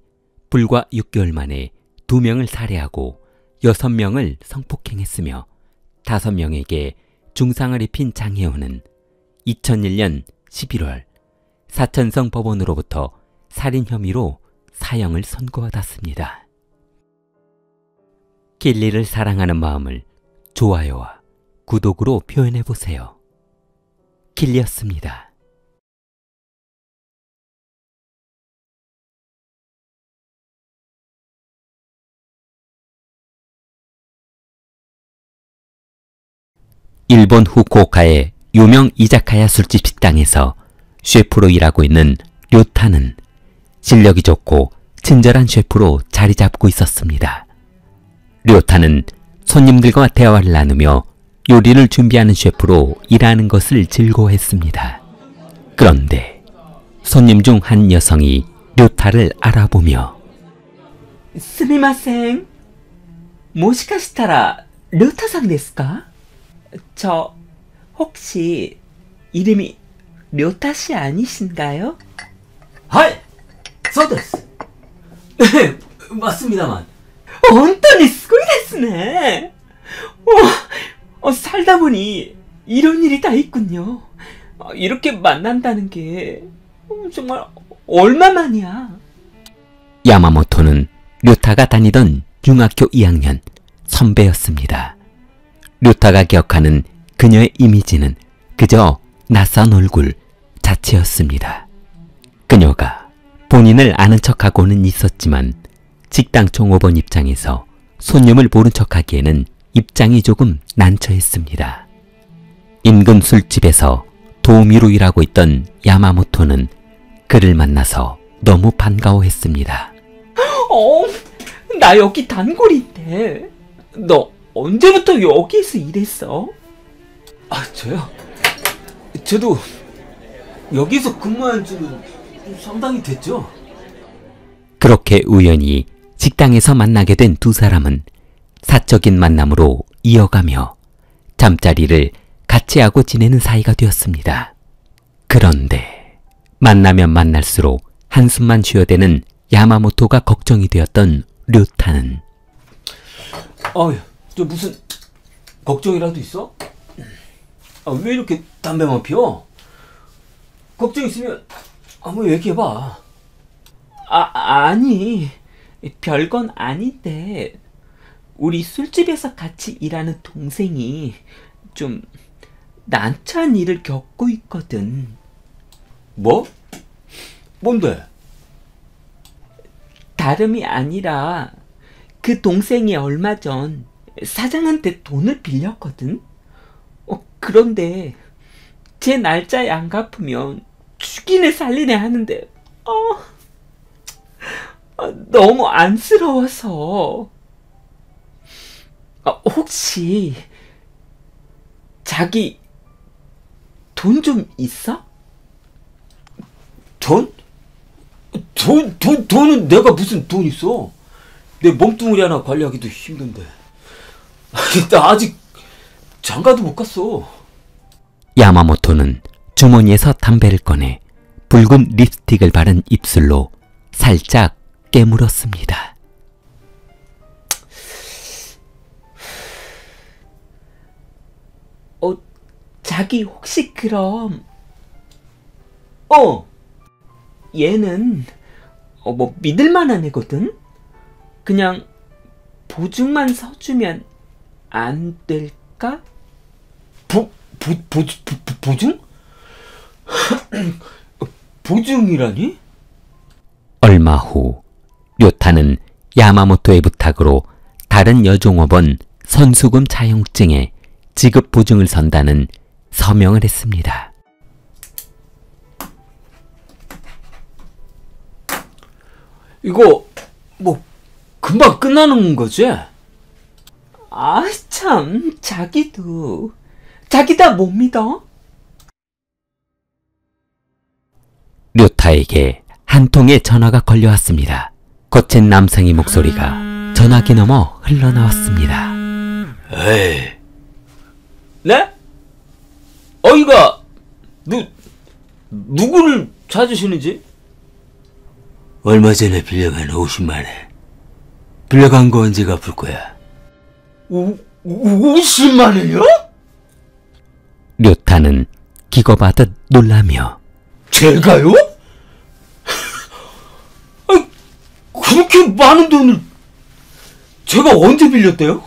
불과 6개월 만에 2명을 살해하고 6명을 성폭행했으며 5명에게 중상을 입힌 장혜호는 2001년 11월 사천성 법원으로부터 살인 혐의로 사형을 선고받았습니다. 길리를 사랑하는 마음을 좋아요와 구독으로 표현해보세요. 길리였습니다. 일본 후쿠오카의 유명 이자카야 술집 식당에서 셰프로 일하고 있는 료타는 실력이 좋고 친절한 셰프로 자리 잡고 있었습니다. 료타는 손님들과 대화를 나누며 요리를 준비하는 셰프로 일하는 것을 즐거워했습니다. 그런데 손님 중 한 여성이 료타를 알아보며 すみません。もしかしたら、りょうたさんですか? 저, 혹시, 이름이 료타 씨 아니신가요? はい、そうです。 네, 맞습니다만. 혼돈이 스고이 데스네. 살다 보니 이런 일이 다 있군요. 이렇게 만난다는 게 정말 얼마만이야. 야마모토는 료타가 다니던 중학교 2학년 선배였습니다. 료타가 기억하는 그녀의 이미지는 그저 낯선 얼굴 자체였습니다. 그녀가 본인을 아는 척하고는 있었지만 식당 종업원 입장에서 손님을 모른 척하기에는 입장이 조금 난처했습니다. 인근 술집에서 도우미로 일하고 있던 야마모토는 그를 만나서 너무 반가워했습니다. 나 여기 단골인데 너 언제부터 여기서 일했어? 저요? 저도 여기서 근무한 지는 상당히 됐죠. 그렇게 우연히 식당에서 만나게 된 두 사람은 사적인 만남으로 이어가며 잠자리를 같이 하고 지내는 사이가 되었습니다. 그런데 만나면 만날수록 한숨만 쉬어대는 야마모토가 걱정이 되었던 료타는 저 무슨 걱정이라도 있어? 왜 이렇게 담배만 피워? 걱정 있으면 한번 얘기해봐. 아니, 별건 아닌데 우리 술집에서 같이 일하는 동생이 좀 난처한 일을 겪고 있거든. 뭐? 뭔데? 다름이 아니라 그 동생이 얼마 전 사장한테 돈을 빌렸거든. 그런데 제 날짜에 안 갚으면 죽이네 살리네 하는데 너무 안쓰러워서. 혹시 자기 돈 좀 있어? 돈? 돈은 내가 무슨 돈 있어? 내 몸뚱아리 하나 관리하기도 힘든데. 나 아직 장가도 못 갔어. 야마모토는 주머니에서 담배를 꺼내 붉은 립스틱을 바른 입술로 살짝 깨물었습니다. 자기 혹시 그럼 얘는 믿을만한 애거든? 그냥 보증만 서주면 안 될까? 보증? 보증이라니? 얼마 후 료타는 야마모토의 부탁으로 다른 여종업원 선수금 차용증에 지급 보증을 선다는 서명을 했습니다. 이거 금방 끝나는 거지? 참, 자기 다 못 믿어? 료타에게 한 통의 전화가 걸려왔습니다. 거친 남성의 목소리가 전화기 넘어 흘러나왔습니다. 에이. 네? 어이가 누구를 찾으시는지? 얼마 전에 빌려간 50만 원. 빌려간 거 언제 갚을 거야? 50만 원이요? 료타는 기겁하듯 놀라며 제가요? 그렇게 많은 돈을 제가 언제 빌렸대요?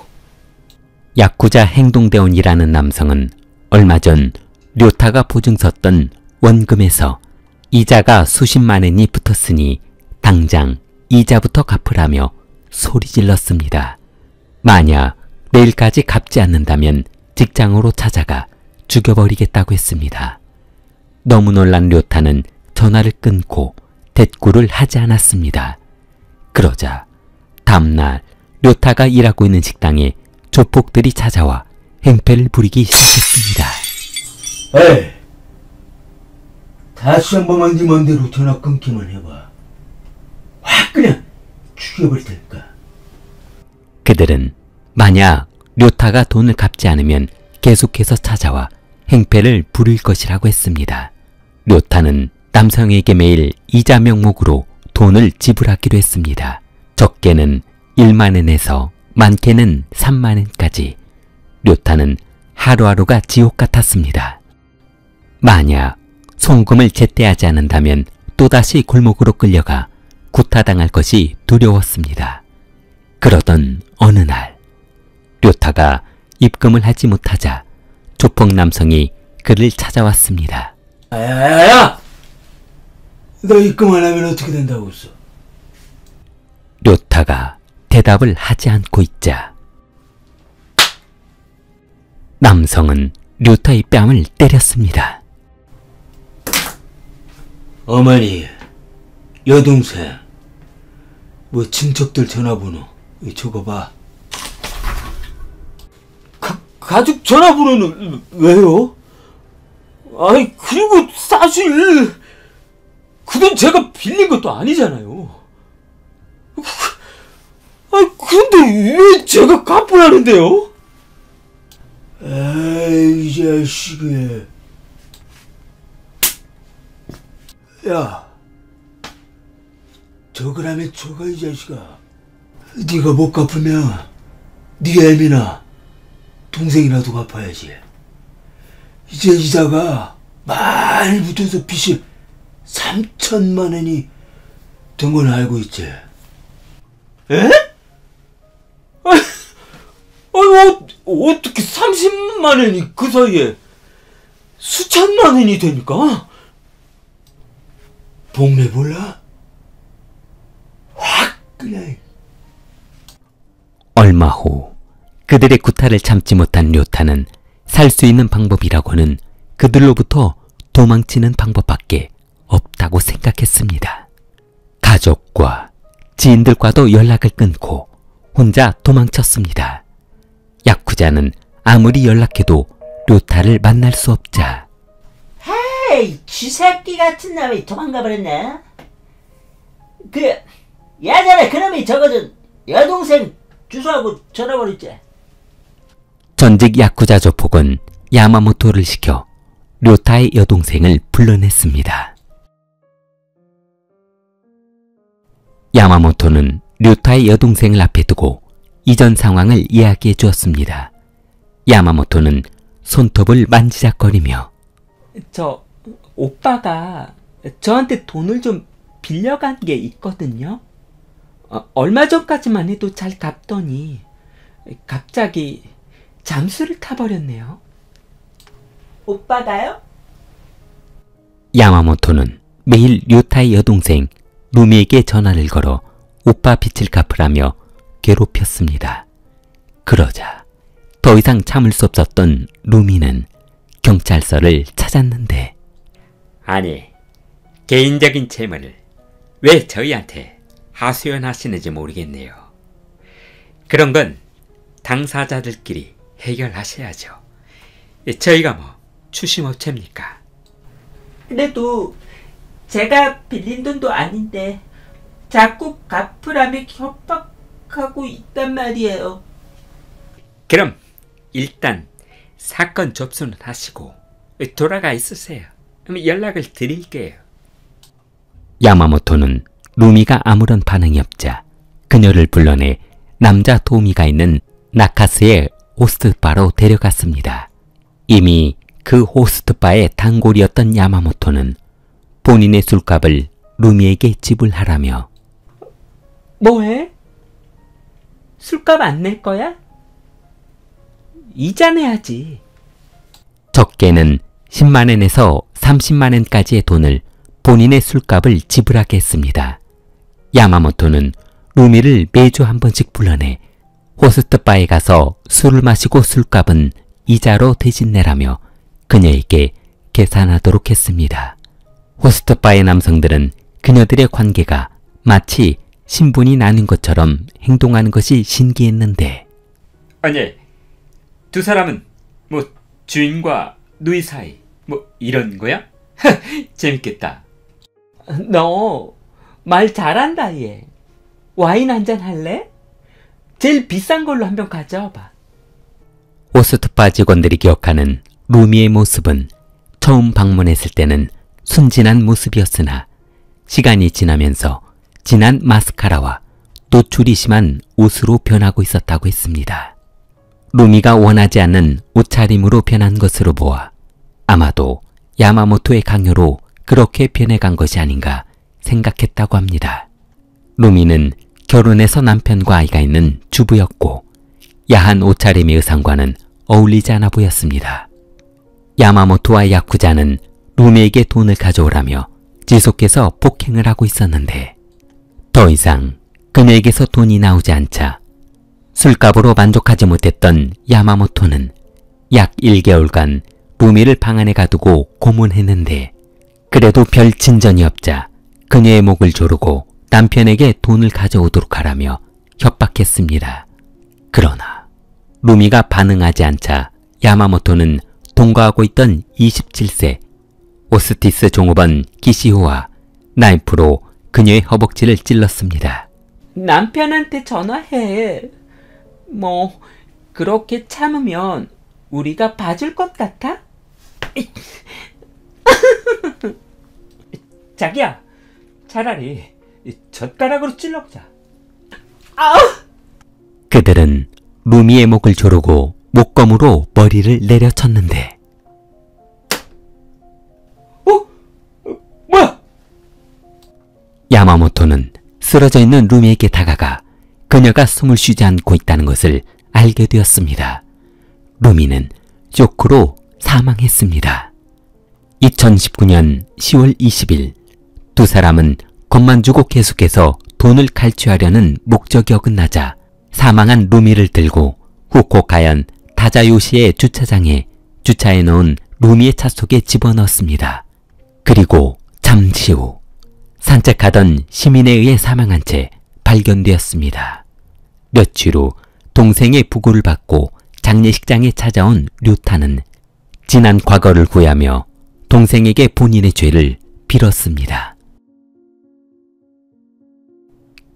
야쿠자 행동대원이라는 남성은 얼마 전 료타가 보증 섰던 원금에서 이자가 수십만 원이 붙었으니 당장 이자부터 갚으라며 소리 질렀습니다. 만약 내일까지 갚지 않는다면 직장으로 찾아가 죽여버리겠다고 했습니다. 너무 놀란 료타는 전화를 끊고 대꾸를 하지 않았습니다. 그러자 다음날 료타가 일하고 있는 식당에 조폭들이 찾아와 행패를 부리기 시작했습니다. 에이, 다시 한 번만 네 맘대로 전화 끊기만 해봐. 확 그냥 죽여버릴 테니까. 그들은 만약 료타가 돈을 갚지 않으면 계속해서 찾아와 행패를 부릴 것이라고 했습니다. 료타는 남성에게 매일 이자 명목으로 돈을 지불하기로 했습니다. 적게는 1만엔에서 많게는 3만엔까지. 료타는 하루하루가 지옥 같았습니다. 만약 송금을 제때하지 않는다면 또다시 골목으로 끌려가 구타당할 것이 두려웠습니다. 그러던 어느 날 료타가 입금을 하지 못하자 조폭 남성이 그를 찾아왔습니다. 야야야야! 너 입금 안 하면 어떻게 된다고 했어? 료타가 대답을 하지 않고 있자 남성은 료타의 뺨을 때렸습니다. 어머니, 여동생, 뭐 친척들 전화번호 적어봐. 가족 전화번호는 왜요? 아이, 그리고 사실 그 돈 제가 빌린 것도 아니잖아요. 아, 그런데 왜 제가 갚으라는데요? 에이, 이 자식이. 야, 적으라면 적어, 이 자식아. 네가 못 갚으면 네 애미나 동생이라도 갚아야지. 이제 이자가 많이 붙어서 빚이 3천만 원이 된 건 알고 있지? 에? 아니, 어떻게 30만 원이 그 사이에 수천만 원이 되니까? 동네 몰라? 확 그냥. 얼마 후 그들의 구타를 참지 못한 료타는 살 수 있는 방법이라고는 그들로부터 도망치는 방법밖에 없다고 생각했습니다. 가족과 지인들과도 연락을 끊고 혼자 도망쳤습니다. 야쿠자는 아무리 연락해도 료타를 만날 수 없자 헤이, 쥐새끼 같은 놈이 도망가 버렸네. 야전에 그놈이 적어준 여동생 주소하고 전화번호 있지? 전직 야쿠자 조폭은 야마모토를 시켜 료타의 여동생을 불러냈습니다. 야마모토는 료타의 여동생을 앞에 두고 이전 상황을 이야기해 주었습니다. 야마모토는 손톱을 만지작거리며 오빠가 저한테 돈을 좀 빌려간 게 있거든요. 얼마 전까지만 해도 잘 갚더니 갑자기 잠수를 타버렸네요. 오빠가요? 야마모토는 매일 료타의 여동생 루미에게 전화를 걸어 오빠 빚을 갚으라며 괴롭혔습니다. 그러자 더 이상 참을 수 없었던 루미는 경찰서를 찾았는데 아니, 개인적인 재물을 왜 저희한테 하소연하시는지 모르겠네요. 그런 건 당사자들끼리 해결하셔야죠. 저희가 뭐 추심업체입니까? 그래도 제가 빌린 돈도 아닌데 자꾸 갚으라며 협박하고 있단 말이에요. 그럼 일단 사건 접수는 하시고 돌아가 있으세요. 연락을 드릴게요. 야마모토는 루미가 아무런 반응이 없자 그녀를 불러내 남자 도우미가 있는 나카스의 호스트바로 데려갔습니다. 이미 그 호스트바의 단골이었던 야마모토는 본인의 술값을 루미에게 지불하라며 뭐해? 술값 안 낼 거야? 이자 내야지. 적게는 10만엔에서 30만엔까지의 돈을 본인의 술값을 지불하게 했습니다. 야마모토는 루미를 매주 한 번씩 불러내 호스트바에 가서 술을 마시고 술값은 이자로 대신 내라며 그녀에게 계산하도록 했습니다. 호스트바의 남성들은 그녀들의 관계가 마치 신분이 나뉜 것처럼 행동하는 것이 신기했는데 아니, 두 사람은 뭐 주인과 누이 사이 뭐 이런 거야? 재밌겠다. 너 말 잘한다 얘. 와인 한잔 할래? 제일 비싼 걸로 한 병 가져와봐. 호스트바 직원들이 기억하는 루미의 모습은 처음 방문했을 때는 순진한 모습이었으나 시간이 지나면서 진한 마스카라와 노출이 심한 옷으로 변하고 있었다고 했습니다. 루미가 원하지 않는 옷차림으로 변한 것으로 보아 아마도 야마모토의 강요로 그렇게 변해간 것이 아닌가 생각했다고 합니다. 루미는 결혼해서 남편과 아이가 있는 주부였고 야한 옷차림의 의상과는 어울리지 않아 보였습니다. 야마모토와 야쿠자는 루미에게 돈을 가져오라며 지속해서 폭행을 하고 있었는데 더 이상 그녀에게서 돈이 나오지 않자 술값으로 만족하지 못했던 야마모토는 약 1개월간 루미를 방 안에 가두고 고문했는데 그래도 별 진전이 없자 그녀의 목을 조르고 남편에게 돈을 가져오도록 하라며 협박했습니다. 그러나 루미가 반응하지 않자 야마모토는 동거하고 있던 27세 오스티스 종업원 기시호와 나이프로 그녀의 허벅지를 찔렀습니다. 남편한테 전화해. 뭐 그렇게 참으면 우리가 봐줄 것 같아? 자기야, 차라리 젓가락으로 찔러보자. 그들은 루미의 목을 조르고 목검으로 머리를 내려쳤는데 뭐야? 야마모토는 쓰러져 있는 루미에게 다가가 그녀가 숨을 쉬지 않고 있다는 것을 알게 되었습니다. 루미는 쇼크로 사망했습니다. 2019년 10월 20일 두 사람은 겁만 주고 계속해서 돈을 갈취하려는 목적이 어긋나자 사망한 루미를 들고 후쿠오카현 다자요시의 주차장에 주차해 놓은 루미의 차 속에 집어넣었습니다. 그리고 잠시 후 산책하던 시민에 의해 사망한 채 발견되었습니다. 며칠 후 동생의 부고를 받고 장례식장에 찾아온 류타는 지난 과거를 후회하며 동생에게 본인의 죄를 빌었습니다.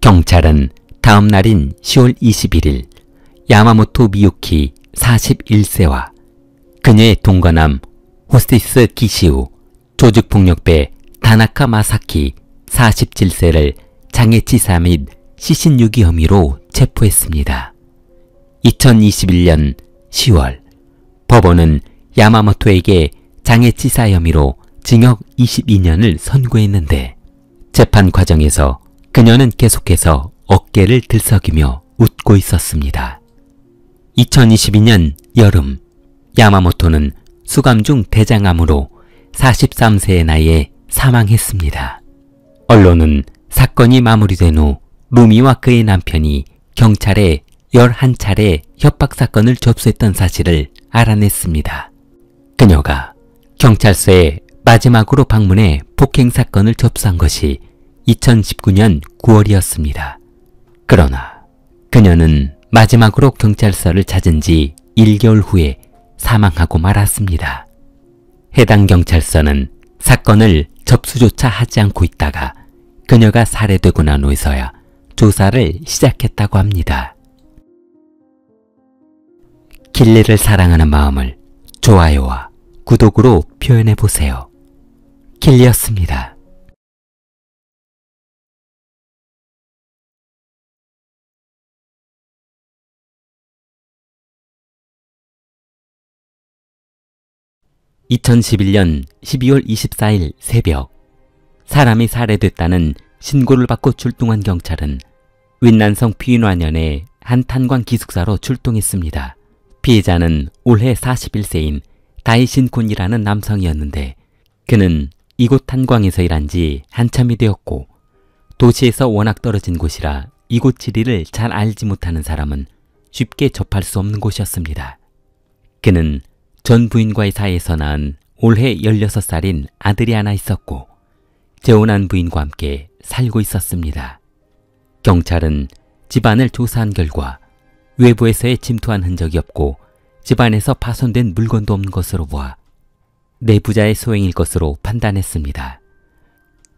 경찰은 다음 날인 10월 21일 야마모토 미유키 41세와 그녀의 동거남 호스티스 기시우, 조직폭력배 다나카 마사키 47세를 장애치사 및 시신유기 혐의로 체포했습니다. 2021년 10월 법원은 야마모토에게 장애치사 혐의로 징역 22년을 선고했는데 재판 과정에서 그녀는 계속해서 어깨를 들썩이며 웃고 있었습니다. 2022년 여름 야마모토는 수감 중 대장암으로 43세의 나이에 사망했습니다. 언론은 사건이 마무리된 후 루미와 그의 남편이 경찰에 11차례 협박사건을 접수했던 사실을 알아냈습니다. 그녀가 경찰서에 마지막으로 방문해 폭행사건을 접수한 것이 2019년 9월이었습니다. 그러나 그녀는 마지막으로 경찰서를 찾은 지 1개월 후에 사망하고 말았습니다. 해당 경찰서는 사건을 접수조차 하지 않고 있다가 그녀가 살해되고 난 후에서야 조사를 시작했다고 합니다. 길리를 사랑하는 마음을 좋아요와 구독으로 표현해보세요. 길리였습니다. (2011년 12월 24일) 새벽 사람이 살해됐다는 신고를 받고 출동한 경찰은 윈난성 피인완현의 한 탄광 기숙사로 출동했습니다. 피해자는 올해 41세인 다이신콘이라는 남성이었는데 그는 이곳 탄광에서 일한 지 한참이 되었고 도시에서 워낙 떨어진 곳이라 이곳 지리를 잘 알지 못하는 사람은 쉽게 접할 수 없는 곳이었습니다. 그는 전 부인과의 사이에서 낳은 올해 16살인 아들이 하나 있었고 재혼한 부인과 함께 살고 있었습니다. 경찰은 집안을 조사한 결과 외부에서의 침투한 흔적이 없고 집안에서 파손된 물건도 없는 것으로 보아 내부자의 소행일 것으로 판단했습니다.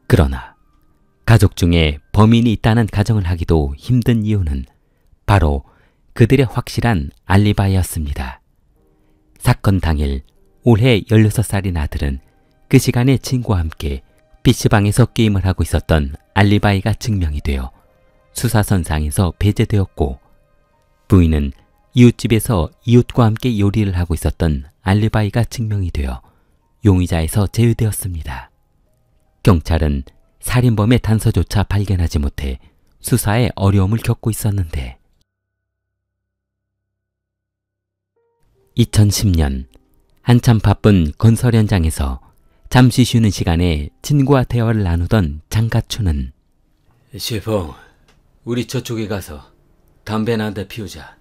그러나 가족 중에 범인이 있다는 가정을 하기도 힘든 이유는 바로 그들의 확실한 알리바이였습니다. 사건 당일 올해 16살인 아들은 그 시간에 친구와 함께 PC방에서 게임을 하고 있었던 알리바이가 증명이 되어 수사선상에서 배제되었고, 부인은 이웃집에서 이웃과 함께 요리를 하고 있었던 알리바이가 증명이 되어 용의자에서 제외되었습니다. 경찰은 살인범의 단서조차 발견하지 못해 수사에 어려움을 겪고 있었는데, 2010년 한참 바쁜 건설 현장에서 잠시 쉬는 시간에 친구와 대화를 나누던 장가춘은 셰프, 우리 저쪽에 가서 담배나 한 대 피우자.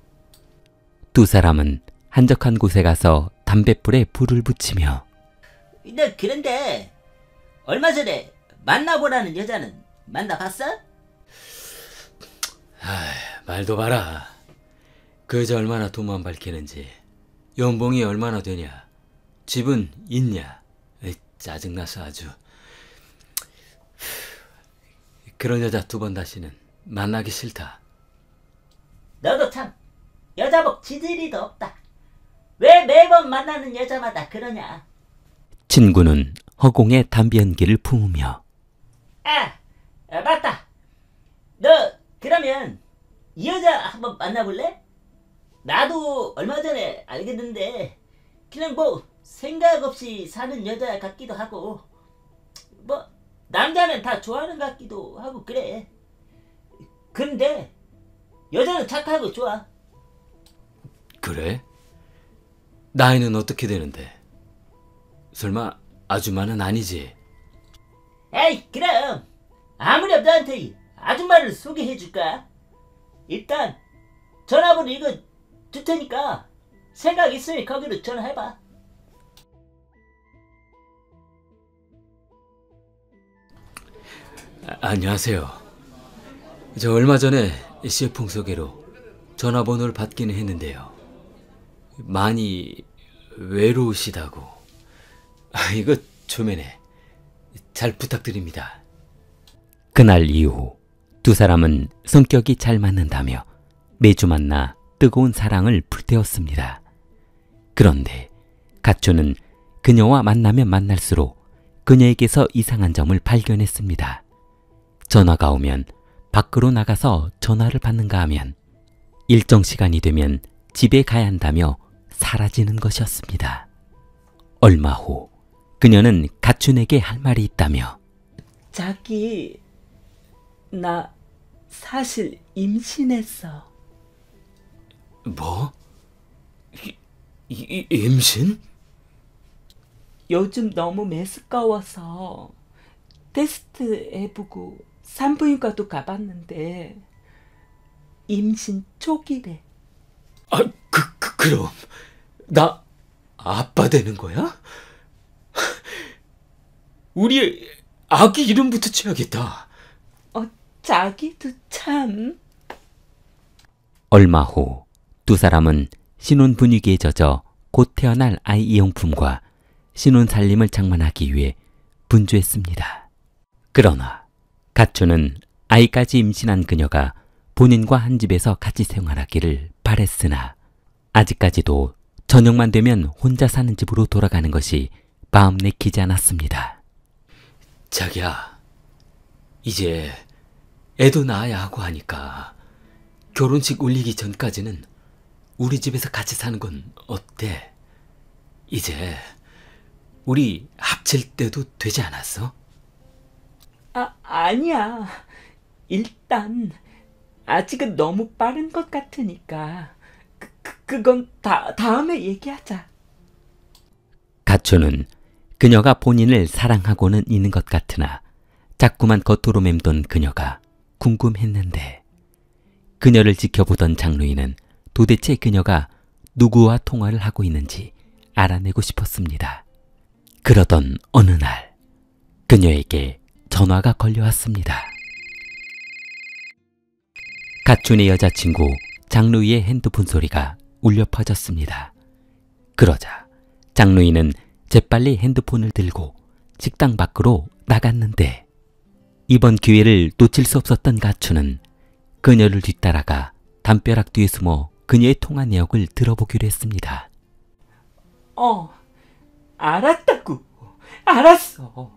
두 사람은 한적한 곳에 가서 담뱃불에 불을 붙이며 너 그런데 얼마 전에 만나보라는 여자는 만나봤어? 말도 봐라. 그 여자 얼마나 돈만 밝히는지, 연봉이 얼마나 되냐, 집은 있냐. 짜증나서 아주. 그런 여자 두 번 다시는 만나기 싫다. 너도 참 여자복 지지리도 없다. 왜 매번 만나는 여자마다 그러냐? 친구는 허공에 담배 연기를 품으며 맞다. 너 그러면 이 여자 한번 만나볼래? 나도 얼마 전에 알게 됐는데 그냥 뭐 생각 없이 사는 여자 같기도 하고, 뭐 남자는 다 좋아하는 것 같기도 하고 그래. 근데 여자는 착하고 좋아. 그래? 나이는 어떻게 되는데? 설마 아줌마는 아니지? 에이, 그럼 아무렴 너한테 아줌마를 소개해줄까? 일단 전화번호 이거 줄 테니까 생각 있으면 거기로 전화해봐. 안녕하세요. 저 얼마 전에 셰프 소개로 전화번호를 받기는 했는데요. 많이 외로우시다고. 이거 초면에 잘 부탁드립니다. 그날 이후 두 사람은 성격이 잘 맞는다며 매주 만나 뜨거운 사랑을 불태웠습니다. 그런데 가초는 그녀와 만나면 만날수록 그녀에게서 이상한 점을 발견했습니다. 전화가 오면 밖으로 나가서 전화를 받는가 하면 일정 시간이 되면 집에 가야 한다며 사라지는 것이었습니다. 얼마 후 그녀는 가춘에게 할 말이 있다며 자기, 나 사실 임신했어. 뭐? 임신? 요즘 너무 메스꺼워서 테스트 해보고 산부인과도 가봤는데 임신 초기래. 그럼 나 아빠 되는 거야? 우리 아기 이름부터 지어야겠다. 자기도 참. 얼마 후 두 사람은 신혼 분위기에 젖어 곧 태어날 아이 이용품과 신혼 살림을 장만하기 위해 분주했습니다. 그러나 가초는 아이까지 임신한 그녀가 본인과 한 집에서 같이 생활하기를 바랬으나 아직까지도 저녁만 되면 혼자 사는 집으로 돌아가는 것이 마음 내키지 않았습니다. 자기야, 이제 애도 낳아야 하고 하니까 결혼식 올리기 전까지는 우리 집에서 같이 사는 건 어때? 이제 우리 합칠 때도 되지 않았어? 아니야. 일단 아직은 너무 빠른 것 같으니까 그건 다음에 얘기하자. 가초는 그녀가 본인을 사랑하고는 있는 것 같으나 자꾸만 겉으로 맴돈 그녀가 궁금했는데, 그녀를 지켜보던 장루이는 도대체 그녀가 누구와 통화를 하고 있는지 알아내고 싶었습니다. 그러던 어느 날 그녀에게 전화가 걸려왔습니다. 가춘의 여자친구 장루이의 핸드폰 소리가 울려 퍼졌습니다. 그러자 장루이는 재빨리 핸드폰을 들고 식당 밖으로 나갔는데, 이번 기회를 놓칠 수 없었던 가춘은 그녀를 뒤따라가 담벼락 뒤에 숨어 그녀의 통화 내역을 들어보기로 했습니다. 알았다고. 알았어.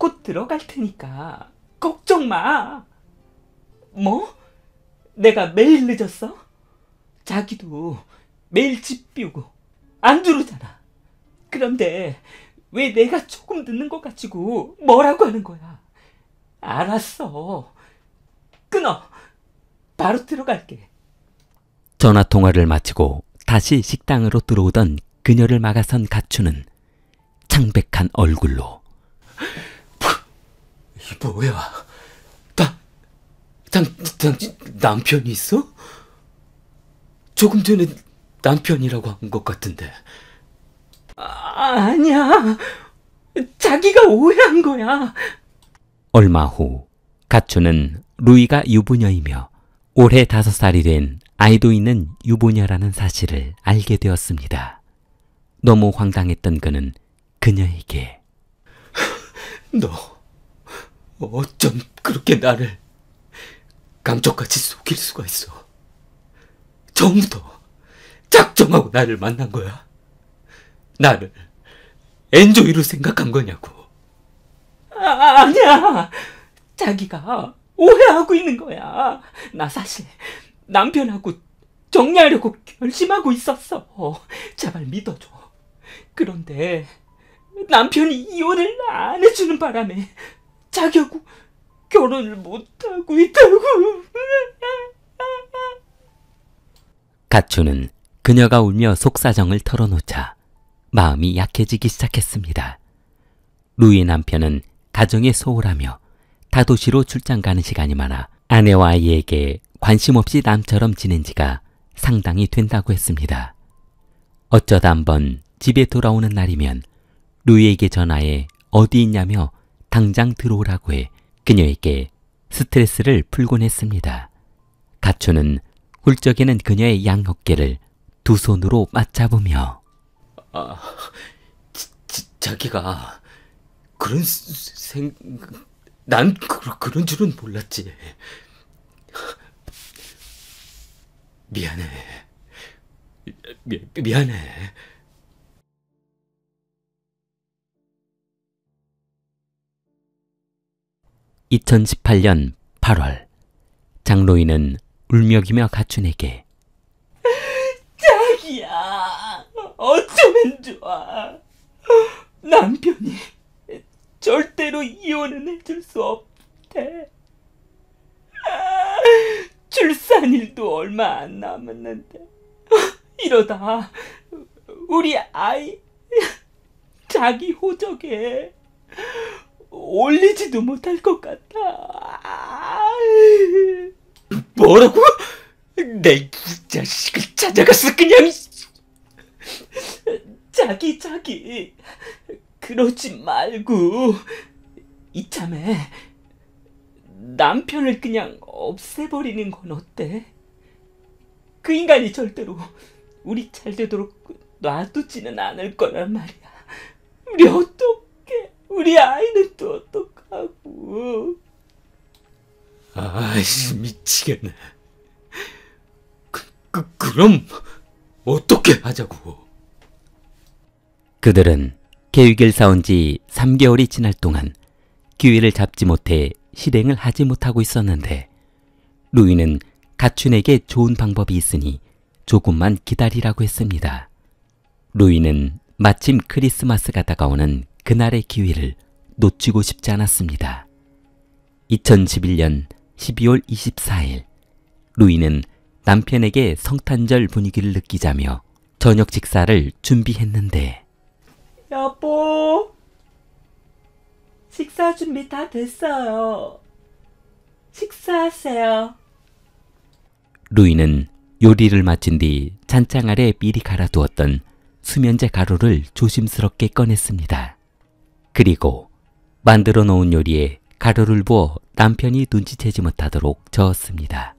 곧 들어갈 테니까 걱정 마. 뭐? 내가 매일 늦었어? 자기도 매일 집 비우고 안 들어오잖아. 그런데 왜 내가 조금 늦는 것 가지고 뭐라고 하는 거야? 알았어. 끊어. 바로 들어갈게. 전화통화를 마치고 다시 식당으로 들어오던 그녀를 막아선 가추는 창백한 얼굴로 이 뭐야? 당신 남편이 있어? 조금 전에 남편이라고 한 것 같은데. 아니야. 자기가 오해한 거야. 얼마 후 가추는 루이가 유부녀이며 올해 5살이 된 아이도 있는 유부녀라는 사실을 알게 되었습니다. 너무 황당했던 그는 그녀에게 너 어쩜 그렇게 나를 감쪽같이 속일 수가 있어? 처음부터 작정하고 나를 만난 거야? 나를 엔조이로 생각한 거냐고? 아니야. 자기가 오해하고 있는 거야. 나 사실 남편하고 정리하려고 결심하고 있었어. 제발 믿어줘. 그런데 남편이 이혼을 안 해주는 바람에 자기하고 결혼을 못하고 있다고. 가추는 그녀가 울며 속사정을 털어놓자 마음이 약해지기 시작했습니다. 루이의 남편은 가정에 소홀하며 타도시로 출장 가는 시간이 많아 아내와 아이에게 관심 없이 남처럼 지낸 지가 상당히 된다고 했습니다. 어쩌다 한번 집에 돌아오는 날이면 루이에게 전화해 어디 있냐며 당장 들어오라고 해 그녀에게 스트레스를 풀곤 했습니다. 가추는 훌쩍이는 그녀의 양 어깨를 두 손으로 맞잡으며 자기가 그런 난 그런 줄은 몰랐지. 미안해. 미안해. (2018년 8월) 장로인은 울먹이며 가춘에게 자기야, 어쩌면 좋아. 남편이 절대로 이혼은 해줄 수 없대. 출산일도 얼마 안 남았는데 이러다 우리 아이 자기 호적에 올리지도 못할 것 같아. 뭐라고? 내 이 자식을 찾아갔어 그냥. 자기 그러지 말고 이참에 남편을 그냥 없애버리는 건 어때? 그 인간이 절대로 우리 잘 되도록 놔두지는 않을 거란 말이야. 우리 어떡해? 우리 아이는 또 어떡하고? 아이씨 미치겠네. 그럼 어떻게 하자고? 그들은 계획을 세운 지 3개월이 지날 동안 기회를 잡지 못해 실행을 하지 못하고 있었는데 루이는 가춘에게 좋은 방법이 있으니 조금만 기다리라고 했습니다. 루이는 마침 크리스마스가 다가오는 그날의 기회를 놓치고 싶지 않았습니다. 2011년 12월 24일 루이는 남편에게 성탄절 분위기를 느끼자며 저녁 식사를 준비했는데 여보, 식사 준비 다 됐어요. 식사하세요. 루이는 요리를 마친 뒤 찬장 아래 미리 갈아두었던 수면제 가루를 조심스럽게 꺼냈습니다. 그리고 만들어 놓은 요리에 가루를 부어 남편이 눈치채지 못하도록 저었습니다.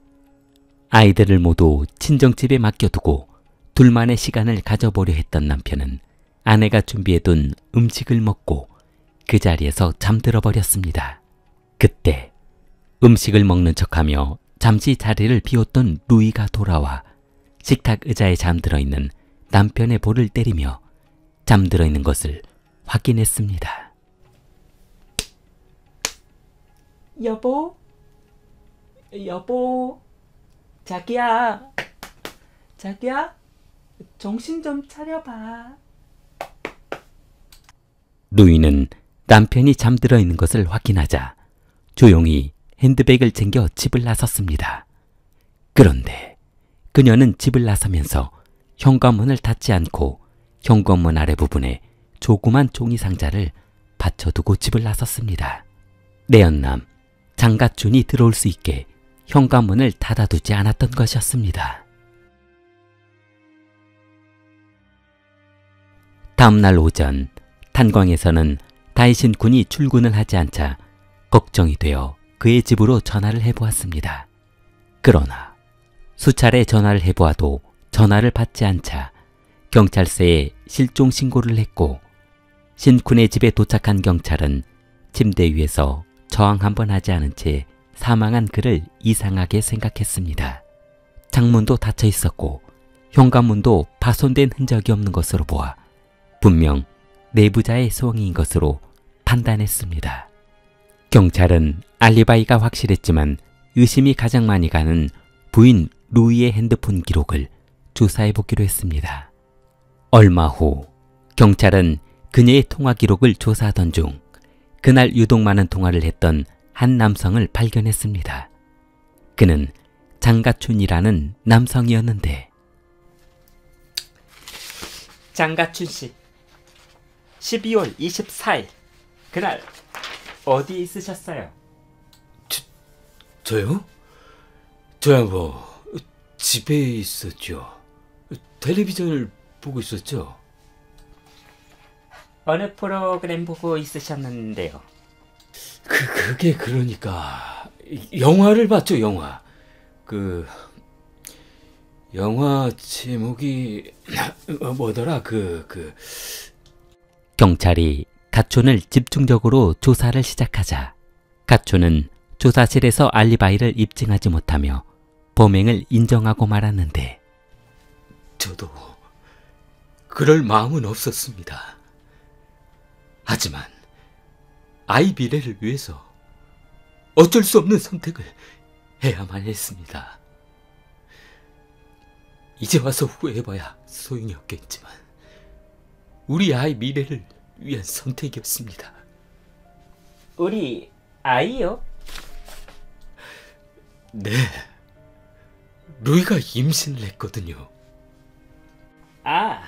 아이들을 모두 친정집에 맡겨두고 둘만의 시간을 가져보려 했던 남편은 아내가 준비해둔 음식을 먹고 그 자리에서 잠들어 버렸습니다. 그때 음식을 먹는 척하며 잠시 자리를 비웠던 루이가 돌아와 식탁 의자에 잠들어 있는 남편의 볼을 때리며 잠들어 있는 것을 확인했습니다. 여보? 여보? 자기야? 자기야? 정신 좀 차려봐. 루이는 남편이 잠들어 있는 것을 확인하자 조용히 핸드백을 챙겨 집을 나섰습니다. 그런데 그녀는 집을 나서면서 현관문을 닫지 않고 현관문 아래 부분에 조그만 종이 상자를 받쳐두고 집을 나섰습니다. 내연남 장가춘이 들어올 수 있게 현관문을 닫아두지 않았던 것이었습니다. 다음날 오전 탄광에서는 다이신 군이 출근을 하지 않자 걱정이 되어 그의 집으로 전화를 해보았습니다. 그러나 수차례 전화를 해보아도 전화를 받지 않자 경찰서에 실종 신고를 했고 신군의 집에 도착한 경찰은 침대 위에서 저항 한번 하지 않은 채 사망한 그를 이상하게 생각했습니다. 창문도 닫혀 있었고 현관문도 파손된 흔적이 없는 것으로 보아 분명 내부자의 소행인 것으로 판단했습니다. 경찰은 알리바이가 확실했지만 의심이 가장 많이 가는 부인 루이의 핸드폰 기록을 조사해보기로 했습니다. 얼마 후 경찰은 그녀의 통화 기록을 조사하던 중 그날 유독 많은 통화를 했던 한 남성을 발견했습니다. 그는 장가춘이라는 남성이었는데 장가춘 씨, 12월 24일 그날 어디에 있으셨어요? 저요? 저야 집에 있었죠. 텔레비전을 보고 있었죠. 어느 프로그램 보고 있으셨는데요? 그게 그러니까 영화를 봤죠, 영화. 영화 제목이 뭐더라? 경찰이 가촌을 집중적으로 조사를 시작하자 가촌은 조사실에서 알리바이를 입증하지 못하며 범행을 인정하고 말았는데 저도 그럴 마음은 없었습니다. 하지만 아이 미래를 위해서 어쩔 수 없는 선택을 해야만 했습니다. 이제 와서 후회해봐야 소용이 없겠지만 우리 아이 미래를 위한 선택이었습니다. 우리 아이요? 네, 루이가 임신을 했거든요. 아,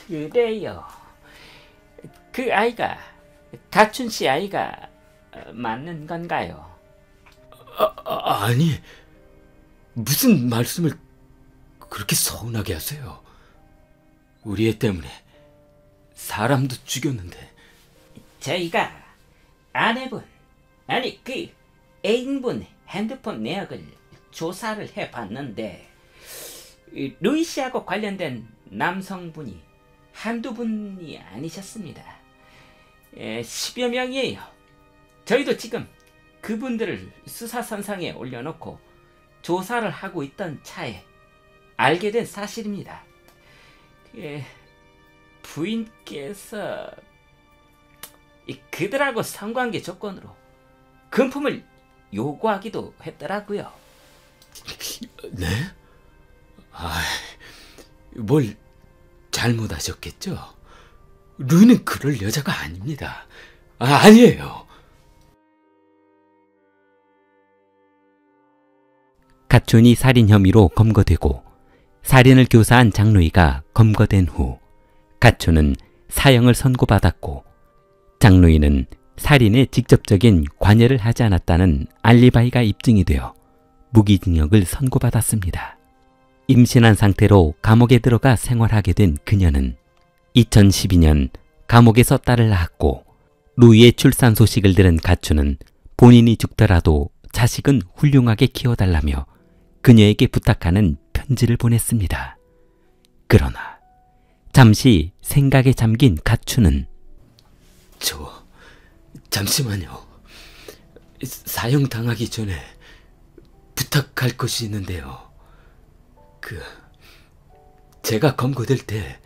그래요. 그 아이가 가춘 씨 아이가 맞는 건가요? 아니, 무슨 말씀을 그렇게 서운하게 하세요. 우리 애 때문에 사람도 죽였는데. 저희가 아내분, 아니 그 애인분 핸드폰 내역을 조사를 해봤는데 루이 씨하고 관련된 남성분이 한두 분이 아니셨습니다. 10여 명이에요. 저희도 지금 그분들을 수사선상에 올려놓고 조사를 하고 있던 차에 알게 된 사실입니다. 부인께서 그들하고 성관계 조건으로 금품을 요구하기도 했더라고요. 네? 뭘 잘못하셨겠죠? 루이는 그럴 여자가 아닙니다. 아니에요. 가춘이 살인 혐의로 검거되고 살인을 교사한 장루이가 검거된 후 가춘은 사형을 선고받았고 장루이는 살인에 직접적인 관여를 하지 않았다는 알리바이가 입증이 되어 무기징역을 선고받았습니다. 임신한 상태로 감옥에 들어가 생활하게 된 그녀는 2012년 감옥에서 딸을 낳았고 루이의 출산 소식을 들은 가춘은 본인이 죽더라도 자식은 훌륭하게 키워달라며 그녀에게 부탁하는 편지를 보냈습니다. 그러나 잠시 생각에 잠긴 가춘은 잠시만요. 사형당하기 전에 부탁할 것이 있는데요. 제가 검거될 때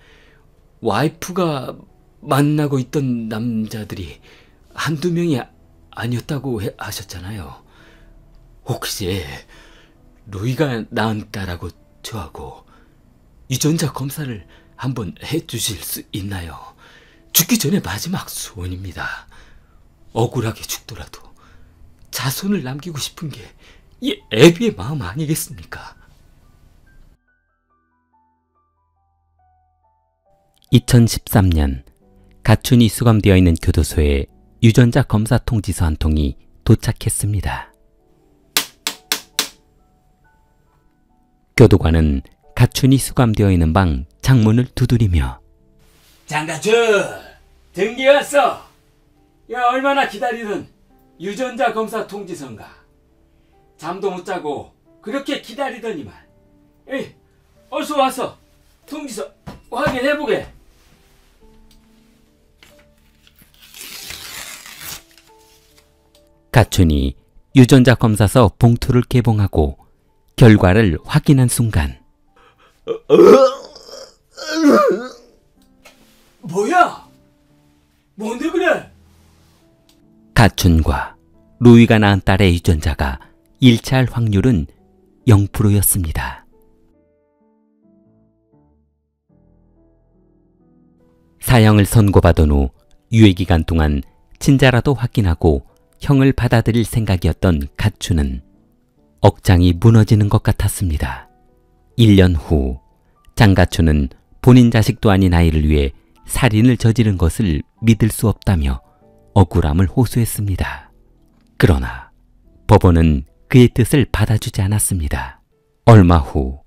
와이프가 만나고 있던 남자들이 한두 명이 아니었다고 하셨잖아요. 혹시 루이가 낳은 딸하고 저하고 유전자 검사를 한번 해주실 수 있나요? 죽기 전에 마지막 소원입니다. 억울하게 죽더라도 자손을 남기고 싶은 게 이 애비의 마음 아니겠습니까? 2013년 가춘이 수감되어 있는 교도소에 유전자 검사 통지서 한 통이 도착했습니다. 교도관은 가춘이 수감되어 있는 방 창문을 두드리며 장가춘! 등기 왔어! 야, 얼마나 기다리던 유전자 검사 통지서인가. 잠도 못 자고 그렇게 기다리더니만. 에이, 어서 와서 통지서 확인해보게. 가춘이 유전자 검사서 봉투를 개봉하고 결과를 확인한 순간 뭐야? 뭔데 그래? 가춘과 루이가 낳은 딸의 유전자가 일치할 확률은 0%였습니다. 사형을 선고받은 후 유예기간 동안 친자라도 확인하고 형을 받아들일 생각이었던 가춘은 억장이 무너지는 것 같았습니다. 1년 후 장가춘은 본인 자식도 아닌 아이를 위해 살인을 저지른 것을 믿을 수 없다며 억울함을 호소했습니다. 그러나 법원은 그의 뜻을 받아주지 않았습니다. 얼마 후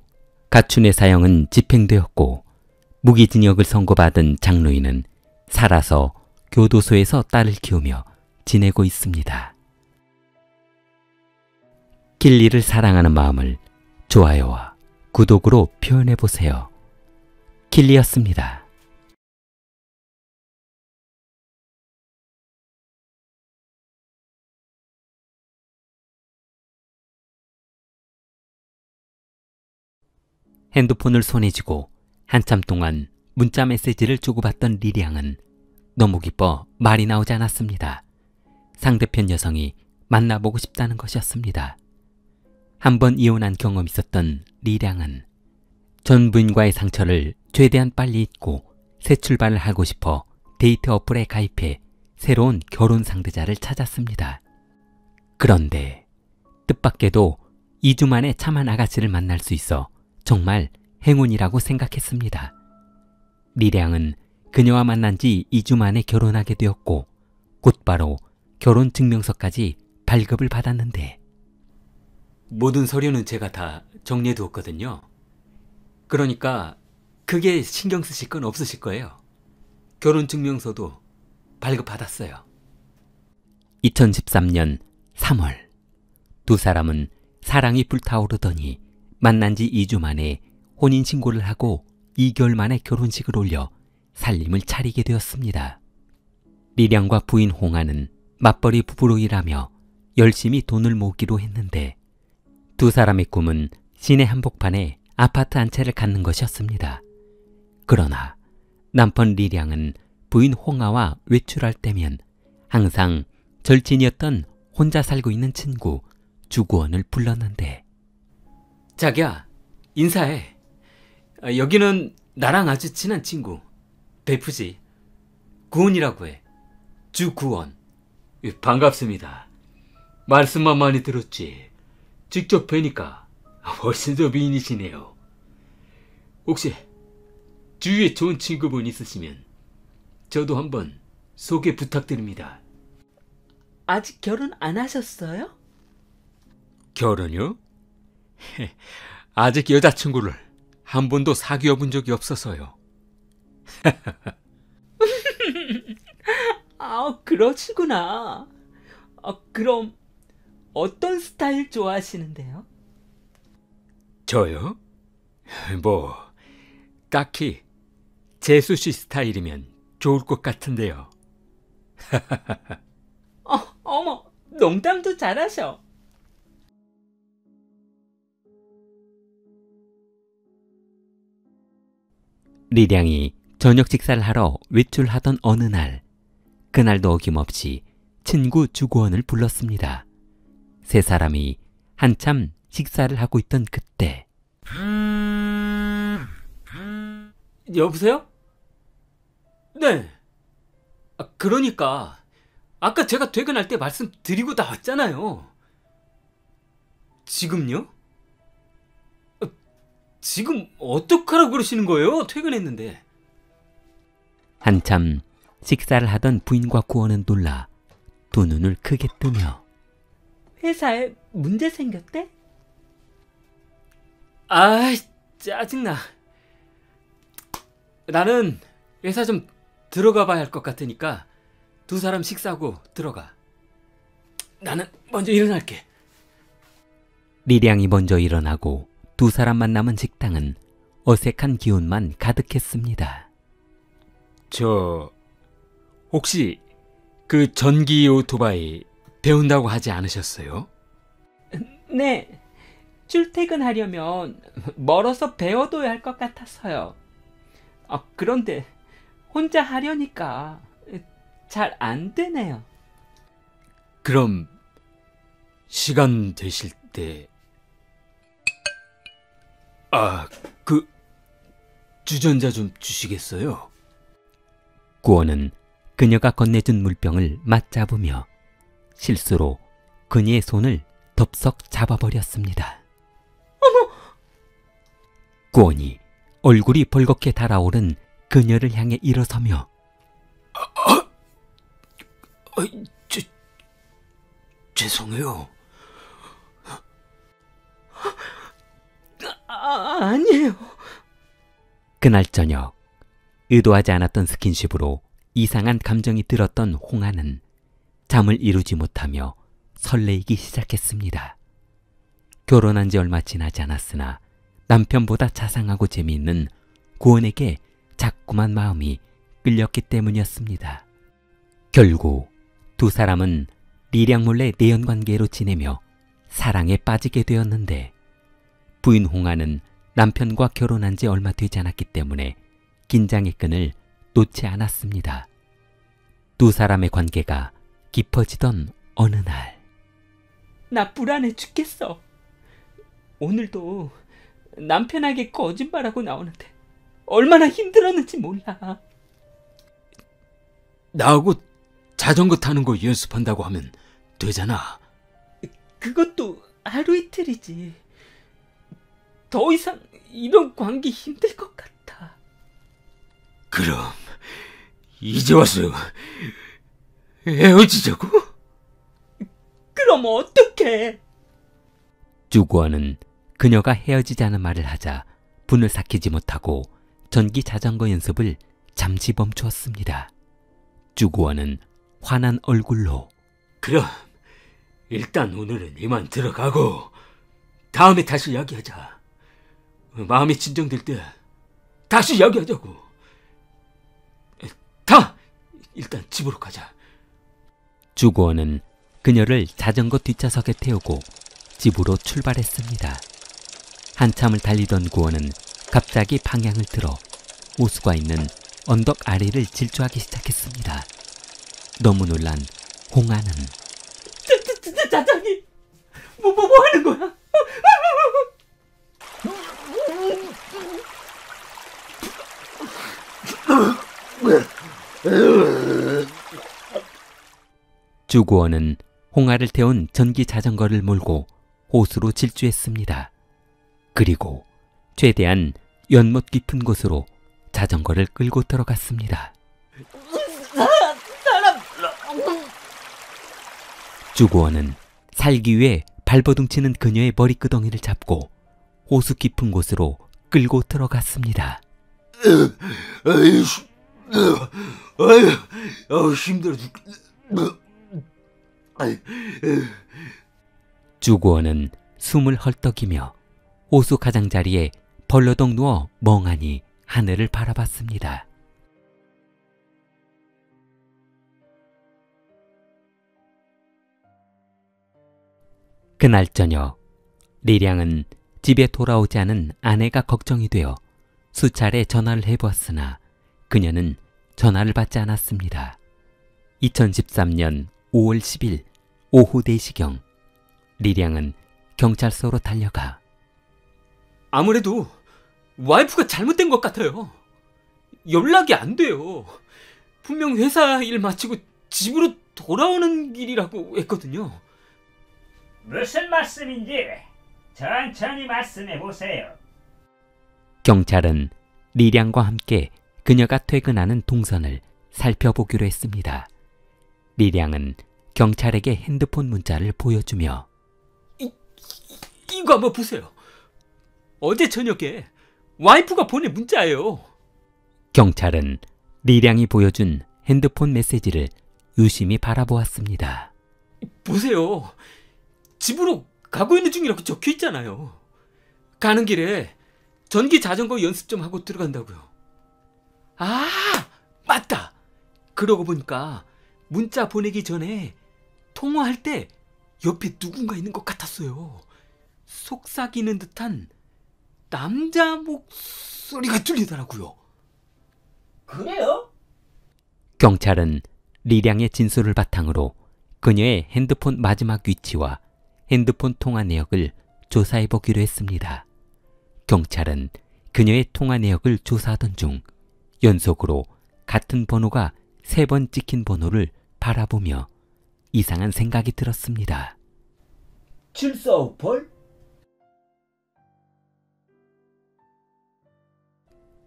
가춘의 사형은 집행되었고 무기징역을 선고받은 장루이는 살아서 교도소에서 딸을 키우며 지내고 있습니다. 길리를 사랑하는 마음을 좋아요와 구독으로 표현해보세요. 길리였습니다. 핸드폰을 손에 쥐고 한참 동안 문자 메시지를 주고받던 리량은 너무 기뻐 말이 나오지 않았습니다. 상대편 여성이 만나보고 싶다는 것이었습니다. 한번 이혼한 경험이 있었던 리량은 전 부인과의 상처를 최대한 빨리 잊고 새 출발을 하고 싶어 데이트 어플에 가입해 새로운 결혼 상대자를 찾았습니다. 그런데 뜻밖에도 2주 만에 참한 아가씨를 만날 수 있어 정말 행운이라고 생각했습니다. 리량은 그녀와 만난 지 2주 만에 결혼하게 되었고 곧바로 결혼 증명서까지 발급을 받았는데 모든 서류는 제가 다 정리해두었거든요. 그러니까 크게 신경 쓰실 건 없으실 거예요. 결혼 증명서도 발급받았어요. 2013년 3월 두 사람은 사랑이 불타오르더니 만난 지 2주 만에 혼인신고를 하고 2개월 만에 결혼식을 올려 살림을 차리게 되었습니다. 리량과 부인 홍아는 맞벌이 부부로 일하며 열심히 돈을 모으기로 했는데 두 사람의 꿈은 시내 한복판에 아파트 한 채를 갖는 것이었습니다. 그러나 남편 리량은 부인 홍아와 외출할 때면 항상 절친이었던 혼자 살고 있는 친구 주구원을 불렀는데 자기야, 인사해. 여기는 나랑 아주 친한 친구 베프지. 구원이라고 해. 주구원. 반갑습니다. 말씀만 많이 들었지 직접 뵈니까 훨씬 더 미인이시네요. 혹시 주위에 좋은 친구분 있으시면 저도 한번 소개 부탁드립니다. 아직 결혼 안 하셨어요? 결혼요? 아직 여자친구를 한 번도 사귀어 본 적이 없어서요. 아, 그러시구나. 그럼 어떤 스타일 좋아하시는데요? 저요? 뭐 딱히 재수 씨 스타일이면 좋을 것 같은데요. 어머, 농담도 잘하셔. 리량이 저녁 식사를 하러 외출하던 어느 날 그날도 어김없이 친구 주구원을 불렀습니다. 세 사람이 한참 식사를 하고 있던 그때 여보세요? 네. 그러니까 아까 제가 퇴근할 때 말씀드리고 나왔잖아요. 지금요? 지금 어떡하라고 그러시는 거예요? 퇴근했는데. 한참 식사를 하던 부인과 구원은 놀라 두 눈을 크게 뜨며 회사에 문제 생겼대? 아이, 짜증나. 나는 회사 좀 들어가 봐야 할 것 같으니까 두 사람 식사하고 들어가. 나는 먼저 일어날게. 리량이 먼저 일어나고 두 사람만 남은 식당은 어색한 기운만 가득했습니다. 저 혹시 그 전기 오토바이 배운다고 하지 않으셨어요? 네. 출퇴근하려면 멀어서 배워둬야 할 것 같아서요. 그런데 혼자 하려니까 잘 안 되네요. 그럼 시간 되실 때 그 주전자 좀 주시겠어요? 구원은 그녀가 건네준 물병을 맞잡으며 실수로 그녀의 손을 덥석 잡아버렸습니다. 어머! 구원이 얼굴이 벌겋게 달아오른 그녀를 향해 일어서며 죄송해요. 아니에요. 그날 저녁 의도하지 않았던 스킨십으로 이상한 감정이 들었던 홍아는 잠을 이루지 못하며 설레이기 시작했습니다. 결혼한 지 얼마 지나지 않았으나 남편보다 자상하고 재미있는 구원에게 자꾸만 마음이 끌렸기 때문이었습니다. 결국 두 사람은 리량 몰래 내연관계로 지내며 사랑에 빠지게 되었는데 부인 홍아는 남편과 결혼한 지 얼마 되지 않았기 때문에 긴장의 끈을 놓지 않았습니다. 두 사람의 관계가 깊어지던 어느 날 나 불안해 죽겠어. 오늘도 남편에게 거짓말하고 나오는데 얼마나 힘들었는지 몰라. 나하고 자전거 타는 거 연습한다고 하면 되잖아. 그것도 하루 이틀이지. 더 이상 이런 관계 힘들 것 같아. 그럼 이제 와서 헤어지자고? 그럼 어떡해? 주구원은 그녀가 헤어지자는 말을 하자 분을 삭히지 못하고 전기 자전거 연습을 잠시 멈추었습니다. 주구원은 화난 얼굴로 그럼 일단 오늘은 이만 들어가고 다음에 다시 이야기하자. 마음이 진정될 때 다시 이야기하자고. 다 일단 집으로 가자. 주구원은 그녀를 자전거 뒷좌석에 태우고 집으로 출발했습니다. 한참을 달리던 구원은 갑자기 방향을 틀어 호수가 있는 언덕 아래를 질주하기 시작했습니다. 너무 놀란 홍아는 자장님, 뭐 하는 거야? 주구원은 홍아를 태운 전기 자전거를 몰고 호수로 질주했습니다. 그리고 최대한 연못 깊은 곳으로 자전거를 끌고 들어갔습니다. 주구원은 살기 위해 발버둥치는 그녀의 머리끄덩이를 잡고 호수 깊은 곳으로 끌고 들어갔습니다. 힘들어 주구원은 숨을 헐떡이며 호수 가장자리에 벌러덩 누워 멍하니 하늘을 바라봤습니다. 그날 저녁 리량은 집에 돌아오지 않은 아내가 걱정이 되어 수차례 전화를 해보았으나 그녀는 전화를 받지 않았습니다. 2013년 5월 10일 오후 4시경 리량은 경찰서로 달려가 아무래도 와이프가 잘못된 것 같아요. 연락이 안 돼요. 분명 회사 일 마치고 집으로 돌아오는 길이라고 했거든요. 무슨 말씀인지 천천히 말씀해 보세요. 경찰은 리량과 함께 그녀가 퇴근하는 동선을 살펴보기로 했습니다. 리량은 경찰에게 핸드폰 문자를 보여주며 이거 한번 보세요. 어제 저녁에 와이프가 보낸 문자예요. 경찰은 리량이 보여준 핸드폰 메시지를 유심히 바라보았습니다. 보세요. 집으로 가고 있는 중이라고 적혀 있잖아요. 가는 길에 전기 자전거 연습 좀 하고 들어간다고요. 아, 맞다. 그러고 보니까 문자 보내기 전에 통화할 때 옆에 누군가 있는 것 같았어요. 속삭이는 듯한 남자 목소리가 들리더라고요. 그래요? 경찰은 리량의 진술을 바탕으로 그녀의 핸드폰 마지막 위치와 핸드폰 통화 내역을 조사해 보기로 했습니다. 경찰은 그녀의 통화 내역을 조사하던 중 연속으로 같은 번호가 3번 찍힌 번호를 바라보며 이상한 생각이 들었습니다. 7458?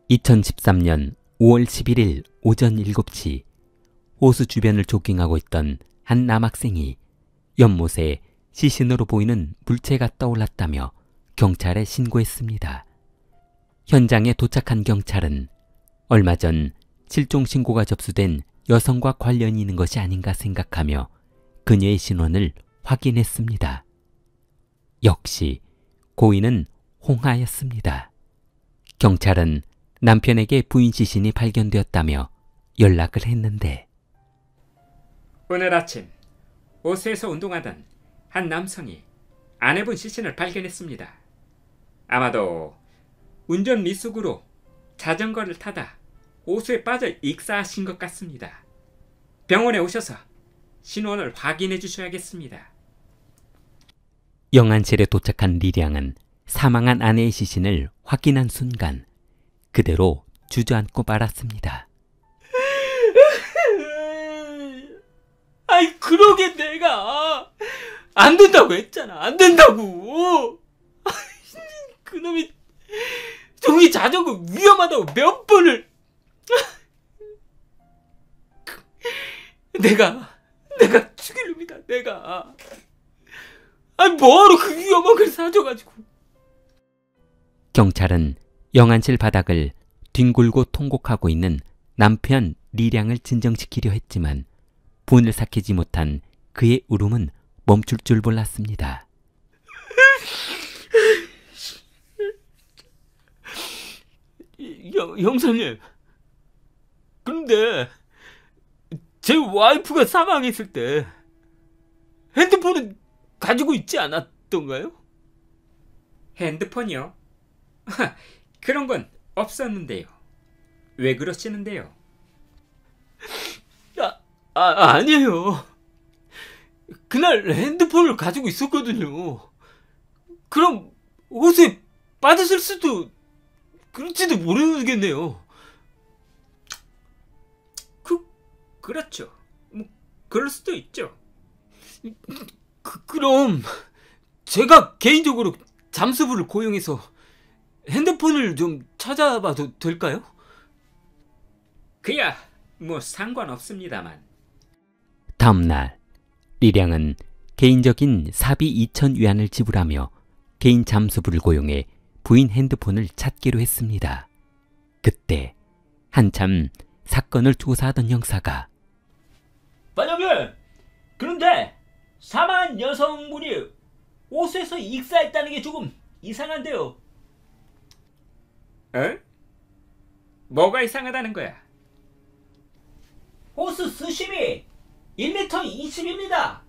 2013년 5월 11일 오전 7시 호수 주변을 조깅하고 있던 한 남학생이 연못에 시신으로 보이는 물체가 떠올랐다며 경찰에 신고했습니다. 현장에 도착한 경찰은 얼마 전 실종 신고가 접수된 여성과 관련이 있는 것이 아닌가 생각하며 그녀의 신원을 확인했습니다. 역시 고인은 홍하였습니다. 경찰은 남편에게 부인 시신이 발견되었다며 연락을 했는데 오늘 아침 호수에서 운동하던 한 남성이 아내분 시신을 발견했습니다. 아마도 운전 미숙으로 자전거를 타다 호수에 빠져 익사하신 것 같습니다. 병원에 오셔서 신원을 확인해 주셔야겠습니다. 영안실에 도착한 리량은 사망한 아내의 시신을 확인한 순간 그대로 주저앉고 말았습니다. 아이, 그러게 내가 안 된다고 했잖아. 안 된다고. 그놈이 종이 자전거 위험하다고 몇 번을. 내가 죽일 놈이다. 내가. 아니, 뭐하러 그 위험한 걸 사줘가지고. 경찰은 영안실 바닥을 뒹굴고 통곡하고 있는 남편 리량을 진정시키려 했지만 분을 삭히지 못한 그의 울음은 멈출 줄 몰랐습니다. 형사님, 그런데 제 와이프가 사망했을 때 핸드폰은 가지고 있지 않았던가요? 핸드폰이요? 그런 건 없었는데요. 왜 그러시는데요? 아니에요. 그날 핸드폰을 가지고 있었거든요. 그럼 호수에 빠졌을 수도, 그럴지도 모르겠네요. 그렇죠. 뭐 그럴 수도 있죠. 그럼 제가 개인적으로 잠수부를 고용해서 핸드폰을 좀 찾아봐도 될까요? 그야 뭐 상관없습니다만. 다음 날 리량은 개인적인 사비 2,000위안을 지불하며 개인 잠수부를 고용해 부인 핸드폰을 찾기로 했습니다. 그때 한참 사건을 조사하던 형사가 반장님, 그런데 사망한 여성분이 호수에서 익사했다는 게 조금 이상한데요. 에? 뭐가 이상하다는 거야? 호수 수심이 1m 20입니다.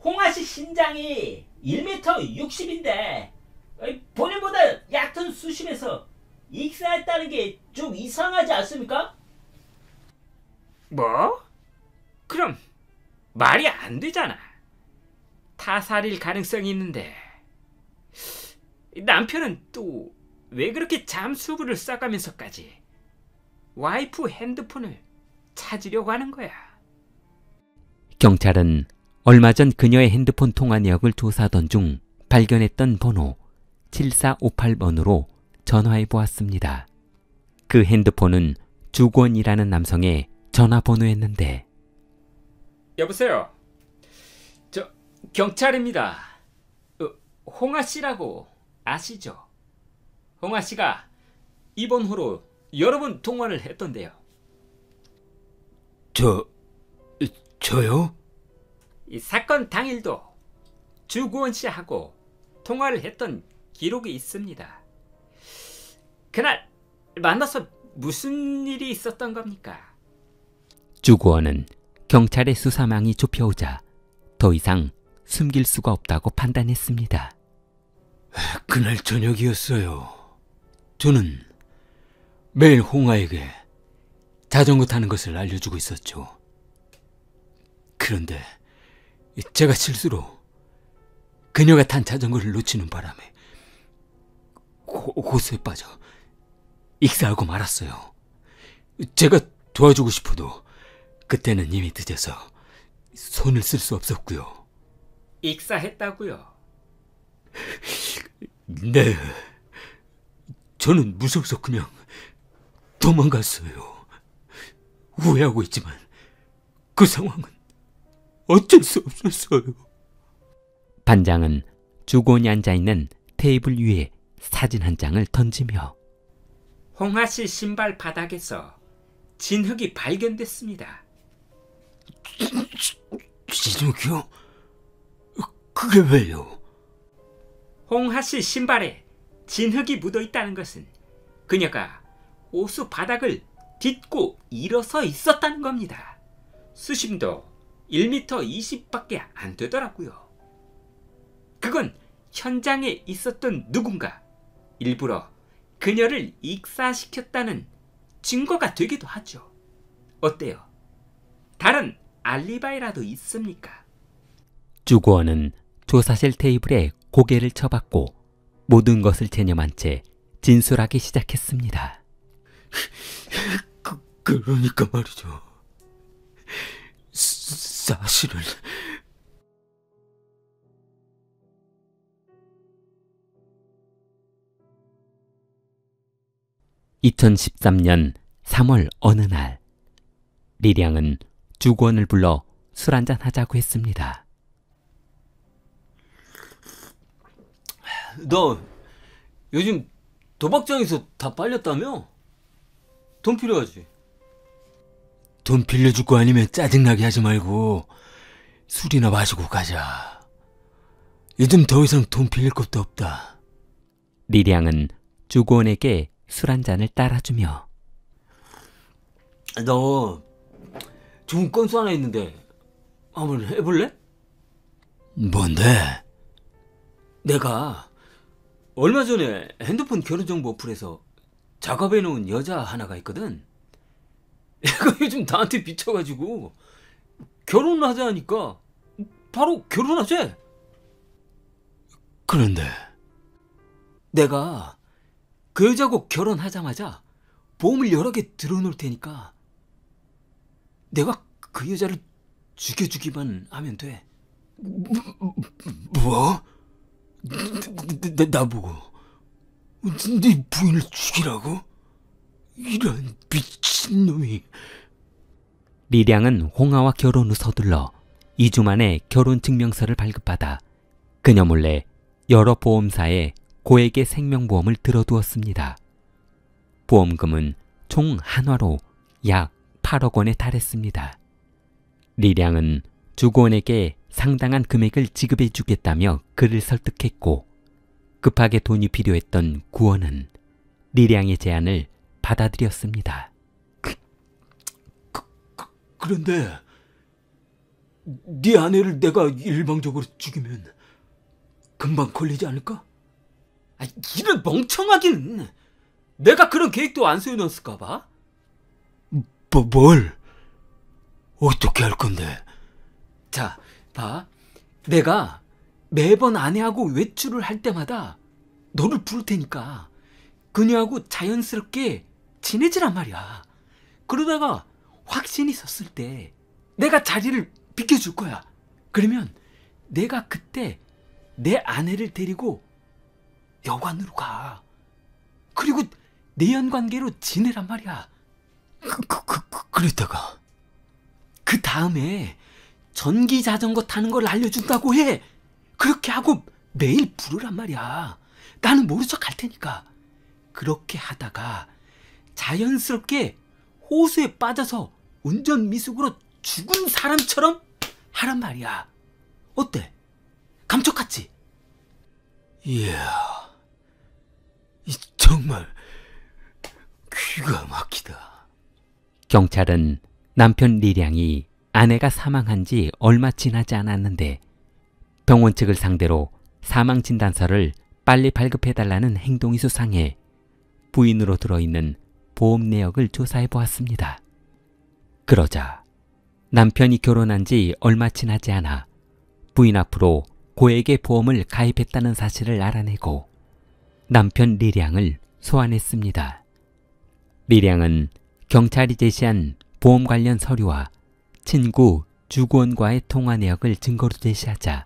홍아씨 신장이 1m 60인데 본인보다 얕은 수심에서 익사했다는 게 좀 이상하지 않습니까? 뭐? 그럼 말이 안 되잖아. 타살일 가능성이 있는데 남편은 또 왜 그렇게 잠수부를 써가면서까지 와이프 핸드폰을 찾으려고 하는 거야? 경찰은 얼마 전 그녀의 핸드폰 통화 내역을 조사하던 중 발견했던 번호 7458번으로 전화해 보았습니다. 그 핸드폰은 주권이라는 남성의 전화번호였는데, 여보세요. 저 경찰입니다. 홍아 씨라고 아시죠? 홍아 씨가 이 번호로 여러 번 통화를 했던데요. 저요? 이 사건 당일도 주구원 씨하고 통화를 했던 기록이 있습니다. 그날 만나서 무슨 일이 있었던 겁니까? 주구원은 경찰의 수사망이 좁혀오자 더 이상 숨길 수가 없다고 판단했습니다. 그날 저녁이었어요. 저는 매일 홍아에게 자전거 타는 것을 알려주고 있었죠. 그런데 제가 실수로 그녀가 탄 자전거를 놓치는 바람에 호수에 빠져 익사하고 말았어요. 제가 도와주고 싶어도 그때는 이미 늦어서 손을 쓸 수 없었고요. 익사했다고요? 네. 저는 무서워서 그냥 도망갔어요. 후회하고 있지만 그 상황은 어쩔 수 없었어요. 반장은 주곤이 앉아있는 테이블 위에 사진 한 장을 던지며 홍아 씨 신발 바닥에서 진흙이 발견됐습니다. 진흙이요? 그게 왜요? 홍아 씨 신발에 진흙이 묻어 있다는 것은 그녀가 호수 바닥을 딛고 일어서 있었다는 겁니다. 수심도 1m 20밖에 안 되더라고요. 그건 현장에 있었던 누군가 일부러 그녀를 익사시켰다는 증거가 되기도 하죠. 어때요? 다른 알리바이라도 있습니까? 주구원은 조사실 테이블에 고개를 쳐박고 모든 것을 체념한 채 진술하기 시작했습니다. 그러니까 말이죠. 사실은 2013년 3월 어느 날 리량은 주구원을 불러 술 한잔 하자고 했습니다. 너 요즘 도박장에서 다 빨렸다며? 돈 필요하지? 돈 빌려줄 거 아니면 짜증나게 하지 말고 술이나 마시고 가자. 요즘 더 이상 돈 빌릴 것도 없다. 리량은 주구원에게 술 한 잔을 따라주며 너 좋은 건수 하나 있는데 한번 해볼래? 뭔데? 내가 얼마 전에 핸드폰 결혼정보 어플에서 작업해놓은 여자 하나가 있거든. 얘가 요즘 나한테 미쳐가지고 결혼을 하자 하니까 바로 결혼하재. 그런데 내가 그 여자하고 결혼하자마자 보험을 여러 개 들어놓을 테니까 내가 그 여자를 죽여주기만 하면 돼. 뭐? 나보고 네 부인을 죽이라고? 이런 미친놈이. 리량은 홍아와 결혼 후 서둘러 2주 만에 결혼 증명서를 발급받아 그녀 몰래 여러 보험사에 고액의 생명보험을 들어두었습니다. 보험금은 총 한화로 약 8억 원에 달했습니다. 리량은 주구원에게 상당한 금액을 지급해 주겠다며 그를 설득했고 급하게 돈이 필요했던 구원은 리량의 제안을 받아들였습니다. 그런데 네 아내를 내가 일방적으로 죽이면 금방 걸리지 않을까? 아, 이런 멍청하기는. 내가 그런 계획도 안 세워놨을까 봐? 뭘? 어떻게 할 건데? 자, 봐. 내가 매번 아내하고 외출을 할 때마다 너를 부를 테니까 그녀하고 자연스럽게 친해지란 말이야. 그러다가 확신이 섰을 때 내가 자리를 비켜줄 거야. 그러면 내가 그때 내 아내를 데리고 여관으로 가. 그리고 내연관계로 지내란 말이야. 그랬다가 그 다음에 전기 자전거 타는 걸 알려준다고 해. 그렇게 하고 매일 부르란 말이야. 나는 모른 척 할 테니까. 그렇게 하다가 자연스럽게 호수에 빠져서 운전 미숙으로 죽은 사람처럼 하란 말이야. 어때? 감쪽같지? 이야, 정말 귀가 막히다. 경찰은 남편 리량이 아내가 사망한 지 얼마 지나지 않았는데 병원 측을 상대로 사망진단서를 빨리 발급해달라는 행동이 수상해 부인으로 들어있는 보험 내역을 조사해 보았습니다. 그러자 남편이 결혼한 지 얼마 지나지 않아 부인 앞으로 고액의 보험을 가입했다는 사실을 알아내고 남편 리량을 소환했습니다. 리량은 경찰이 제시한 보험 관련 서류와 친구 주구원과의 통화 내역을 증거로 제시하자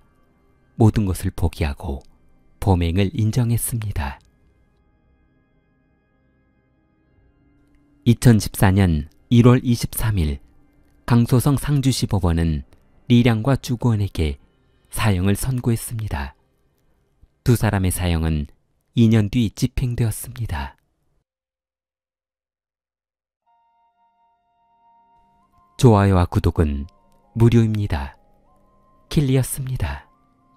모든 것을 포기하고 범행을 인정했습니다. 2014년 1월 23일 강소성 상주시 법원은 리량과 주구원에게 사형을 선고했습니다. 두 사람의 사형은 2년 뒤 집행되었습니다. 좋아요와 구독은 무료입니다. 킬리였습니다.